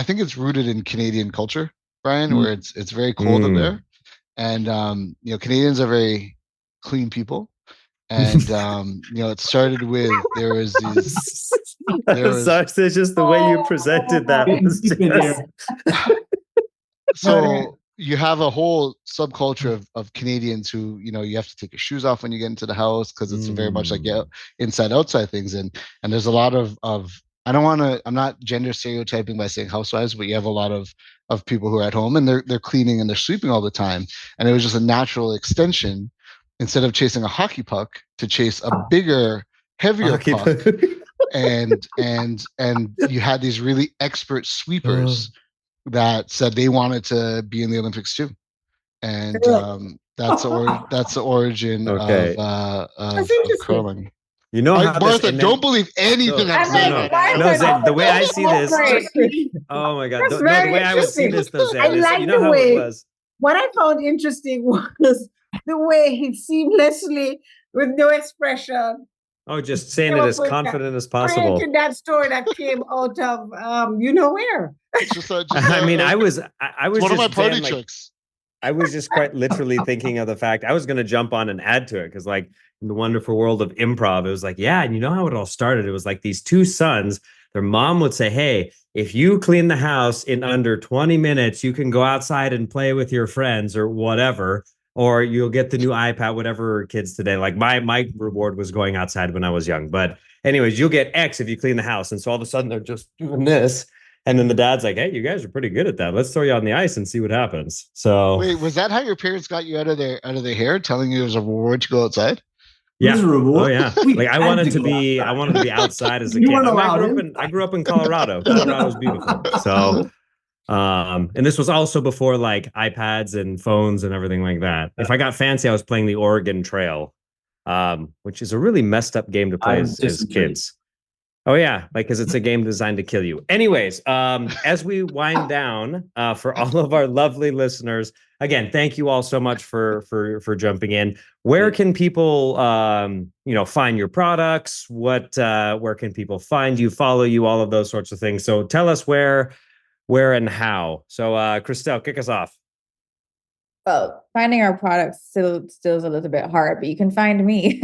think it's rooted in Canadian culture, Brian, where it's very cold up there. And you know, Canadians are very clean people. And you know, it started with there was It's just the way you presented that was Deep in just here. so you have a whole subculture of Canadians who, you know, you have to take your shoes off when you get into the house because it's very much like inside outside things. And there's a lot of I'm not gender stereotyping by saying housewives, but you have a lot of people who are at home and they're cleaning and they're sweeping all the time. And it was just a natural extension, instead of chasing a hockey puck, to chase a bigger, heavier puck. and you had these really expert sweepers that said they wanted to be in the Olympics too. And that's the origin Okay. of curling. You know how Martha, don't believe anything I'm saying. No, Zed, the way I see this, oh my God, the way I would see this though, Zed, is, you know how it was. What I found interesting was the way he seamlessly, with no expression, Oh, just saying it as confident as possible. created that story that came out of you know where. I mean, I was one just of my party saying, like, tricks. I was just quite literally thinking of the fact I was going to jump on and add to it, because, like, in the wonderful world of improv, it was like, yeah, and you know how it all started? It was like these two sons, their mom would say, hey, if you clean the house in under 20 minutes, you can go outside and play with your friends or whatever, or you'll get the new iPad, whatever kids today. Like, my reward was going outside when I was young. But anyways, you'll get X if you clean the house. And so all of a sudden they're just doing this. And then the dad's like, hey, you guys are pretty good at that. Let's throw you on the ice and see what happens. So wait, was that how your parents got you out of their hair, telling you it was a reward to go outside? Yeah. It was a reward. Oh yeah. Like, I wanted to be outside as a You kid. weren't I mean, allowed I grew up in Colorado. Colorado's beautiful. So and this was also before like iPads and phones and everything like that. If I got fancy, I was playing the Oregon Trail, which is a really messed up game to play as kids. Oh yeah, like, because it's a game designed to kill you. Anyways, as we wind down, for all of our lovely listeners, again, thank you all so much for jumping in. Where can people you know, find your products? Where can people find you, follow you, all of those sorts of things? So tell us where and how. So Christelle, kick us off. Well, finding our products still is a little bit hard, but you can find me.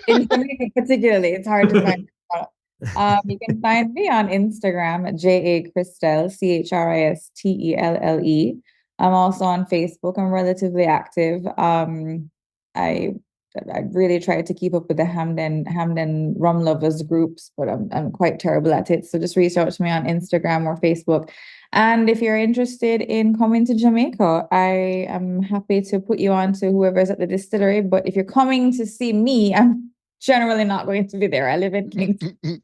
In Jamaica particularly, it's hard to find. You can find me on Instagram at JA Christelle, CHRISTELLE. I'm also on Facebook. I'm relatively active. I really try to keep up with the Hampden rum lovers groups, but I'm quite terrible at it. So just reach out to me on Instagram or Facebook. And if you're interested in coming to Jamaica, I am happy to put you on to whoever's at the distillery. But if you're coming to see me, I'm generally not going to be there. I live in Kingston.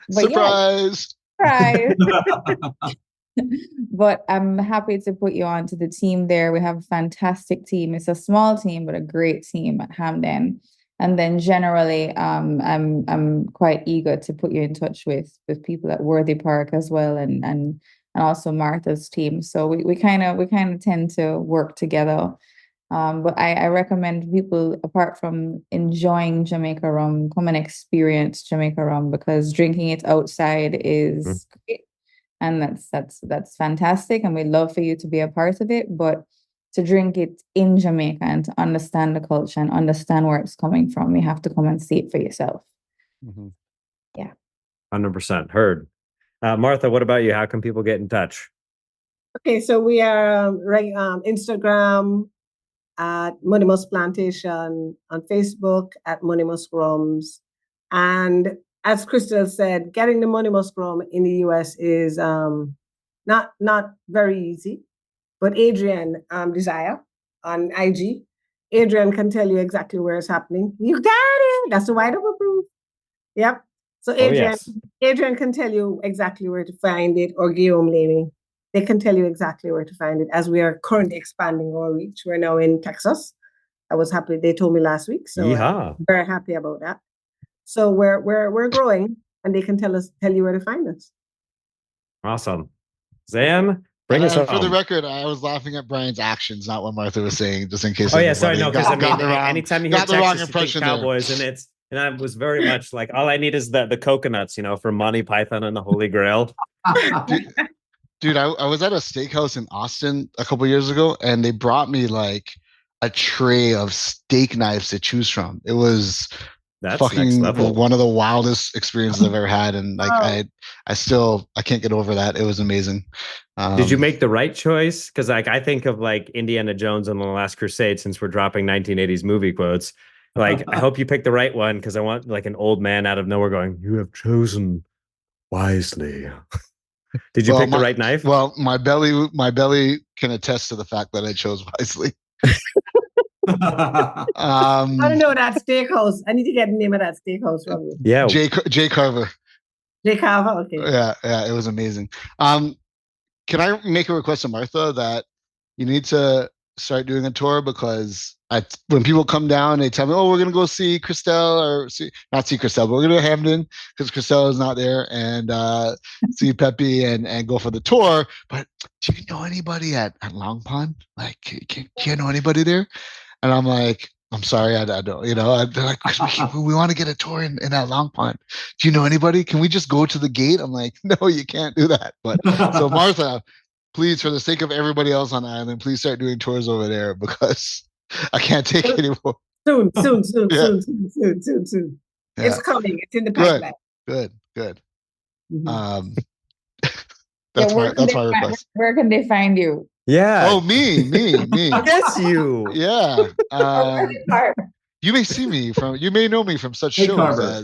Surprise! Yeah, surprise. But I'm happy to put you on to the team there. We have a fantastic team. It's a small team, but a great team at Hampden. And then generally, I'm quite eager to put you in touch with people at Worthy Park as well, and also Martha's team. So we kind of tend to work together. But I recommend people, apart from enjoying Jamaica rum, come and experience Jamaica rum, because drinking it outside is great, and that's fantastic, and we'd love for you to be a part of it. But to drink it in Jamaica and to understand the culture and understand where it's coming from, you have to come and see it for yourself. Yeah. 100% heard. Martha, what about you? How can people get in touch? Okay, so we are Instagram at Monimus Plantation, on Facebook at Monimus Rums. And as Christelle said, getting the Monimus rum in the US is not very easy. But Adrian Desire on IG, Adrian can tell you exactly where it's happening. You got it. That's the white over proof. Yep. So Adrian can tell you exactly where to find it, or Guillaume Lamy. they can tell you exactly where to find it. As we are currently expanding our reach, we're now in Texas. I was happy. They told me last week, so Yeehaw. I'm very happy about that. So we're growing, and they can tell you where to find us. Awesome. Zan, bring us For the home. record, I was laughing at Brian's actions, not what Martha was saying, just in case. Oh yeah, sorry, no, because I mean, the wrong, anytime you hear got the wrong Texas, you think impression there. cowboys, and I was very much like, all I need is the coconuts, from Monty Python and the Holy Grail. Dude, I was at a steakhouse in Austin a couple years ago, and they brought me like a tray of steak knives to choose from. It was That's fucking next level. one of the wildest experiences I've ever had, and like Oh. I can't get over that. It was amazing. Did you make the right choice? Because like I think of like Indiana Jones and the Last Crusade, since we're dropping 1980s movie quotes. Like I hope you picked the right one, because I want like an old man out of nowhere going, "You have chosen wisely." Did you pick the right knife? Well, my belly can attest to the fact that I chose wisely. I don't know that steakhouse. I need to get the name of that steakhouse from you. Yeah. Jay Carver. Jay Carver, okay. Yeah, it was amazing. Can I make a request to Martha that you need to start doing a tour? Because when people come down, they tell me, "Oh, we're gonna go see Christelle, or not see Christelle, but we're gonna go to Hampden because Christelle is not there, and see Pepe and go for the tour." But do you know anybody at Long Pond? Like, do you know anybody there? And I'm like, I'm sorry, I don't. They're like, we want to get a tour in that Long Pond. Do you know anybody? Can we just go to the gate? I'm like, no, you can't do that. But so Martha, please, for the sake of everybody else on the island, please start doing tours over there, because I can't take it anymore. Soon. Yeah. It's coming. It's in the pipeline. Good. Mhm. That's my request. Where can they find you? Yeah. Oh, me. Yes, you. Yeah. Part. You may know me from such Hey, shows Carver.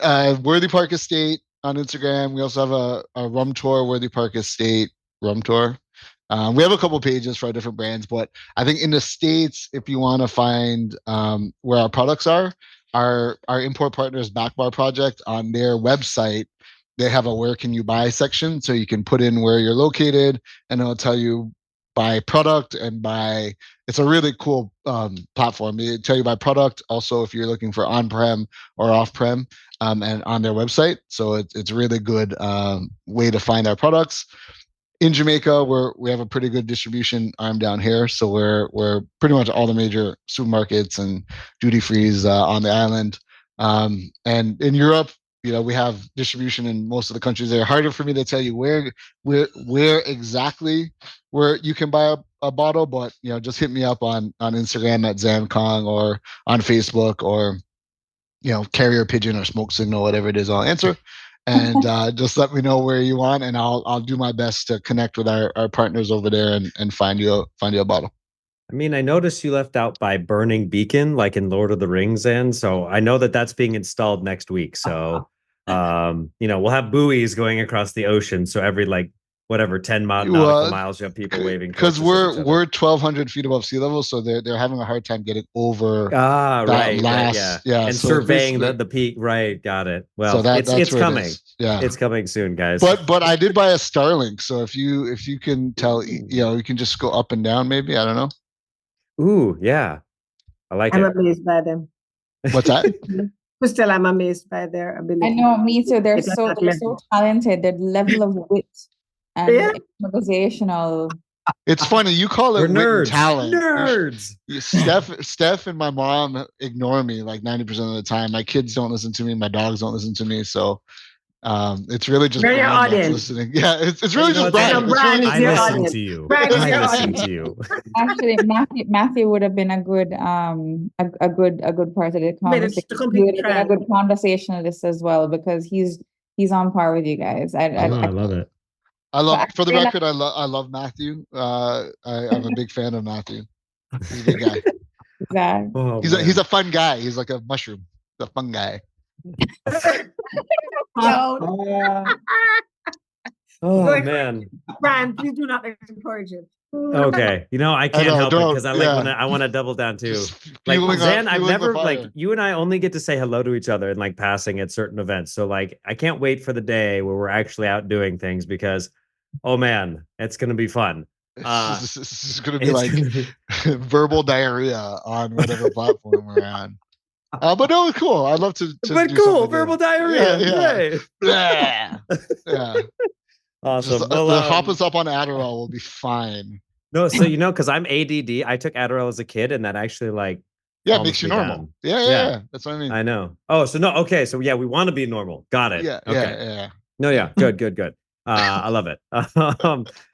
as Worthy Park Estate on Instagram. We also have a rum tour, Worthy Park Estate rum tour. We have a couple pages for our different brands, but I think in the States, if you want to find where our products are, our import partners Backbar Project, on their website, they have a where can you buy section, so you can put in where you're located, and it'll tell you by product and by. It's a really cool platform. They tell you by product, also if you're looking for on-prem or off-prem, and on their website. So it's a really good way to find our products. In Jamaica, we have a pretty good distribution arm down here, so we're pretty much all the major supermarkets and duty frees on the island. And in Europe, we have distribution in most of the countries. They're harder for me to tell you where exactly where you can buy a bottle, but just hit me up on Instagram at ZanKong, or on Facebook, or Carrier Pigeon or Smoke Signal, whatever it is, I'll answer. And just let me know where you want, and I'll do my best to connect with our partners over there and find you a bottle. I mean, I noticed you left out by Burning Beacon, like in Lord of the Rings, and so I know that that's being installed next week. So, we'll have buoys going across the ocean. So every 10 nautical miles, you have people waving. Because we're 1,200 feet above sea level, so they're having a hard time getting over. And so surveying the peak. Right, got it. Well, so it's coming. Yeah, it's coming soon, guys. But I did buy a Starlink, so if you can tell, you can just go up and down. Maybe, I don't know. Ooh, yeah, I like I'm it. amazed by them. What's that? Still, I'm amazed by their ability. I know, me too. They're so talented. Their level of wit and improvisational. It's funny you call it wit and talent. Nerds. Steph and my mom ignore me like 90% of the time. My kids don't listen to me. My dogs don't listen to me. So it's really just Brian that's audience. listening. Yeah, it's really just Brian. I listen to you. I listen to you. Actually, Matthew would have been a good a good part of the conversation. He would have been a good conversationalist as well, because he's on par with you guys. I love it. For the record, I love Matthew. I'm a big fan of Matthew. He's a good guy. Exactly. Oh, he's a fun guy. He's like a mushroom. He's a fun guy. Oh man, Brian, please do not encourage it. Okay, you know I can't know, help it don't- because I like when yeah. I want to double down too. Just Like fueling Zan, I've the never like fire. you and I only get to say hello to each other and like passing at certain events. So like I can't wait for the day where we're actually out doing things because oh man, it's gonna be fun. This is gonna be It's like gonna be verbal diarrhea on whatever platform we're on. But no, cool. I'd love to but do cool, something verbal new. diarrhea. Yay. Yeah. Yeah. Just Awesome. Well, hop us up on Adderall will be fine. no, so you know, because I'm ADD, I took Adderall as a kid, and that actually like Yeah, it calms makes you me normal. down. Yeah. That's what I mean. I know. Oh, so no, okay, so yeah, we want to be normal. Got it. Yeah, Okay. yeah. No, yeah, good. I love it.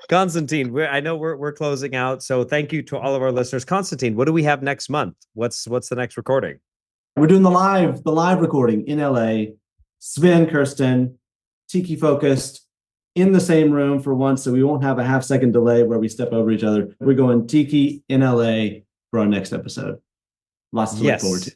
Constantine, I know we're closing out, so thank you to all of our listeners. Constantine, what do we have next month? What's the next recording? We're doing the live recording in LA. Sven, Kirsten, Tiki focused in the same room for once, so we won't have a half-second delay where we step over each other. We're going Tiki in LA for our next episode. Lots to look forward to.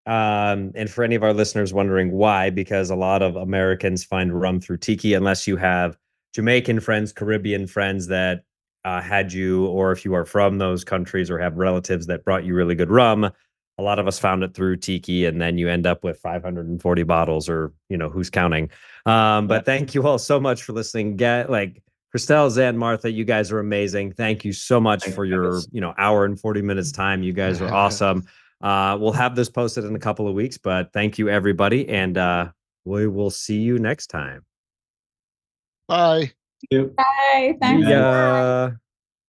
And for any of our listeners wondering why, because a lot of Americans find rum through tiki, unless you have Jamaican friends, Caribbean friends that had you, or if you are from those countries or have relatives that brought you really good rum. A lot of us found it through tiki, and then you end up with 540 bottles, or who's counting. But thank you all so much for listening. Like Christelle, Zan, Martha, you guys are amazing. Thank you so much for your hour and 40 minutes time. You guys are awesome. We'll have this posted in a couple of weeks, but thank you everybody, and we will see you next time. Bye. Thank you. Bye. See Thanks. ya.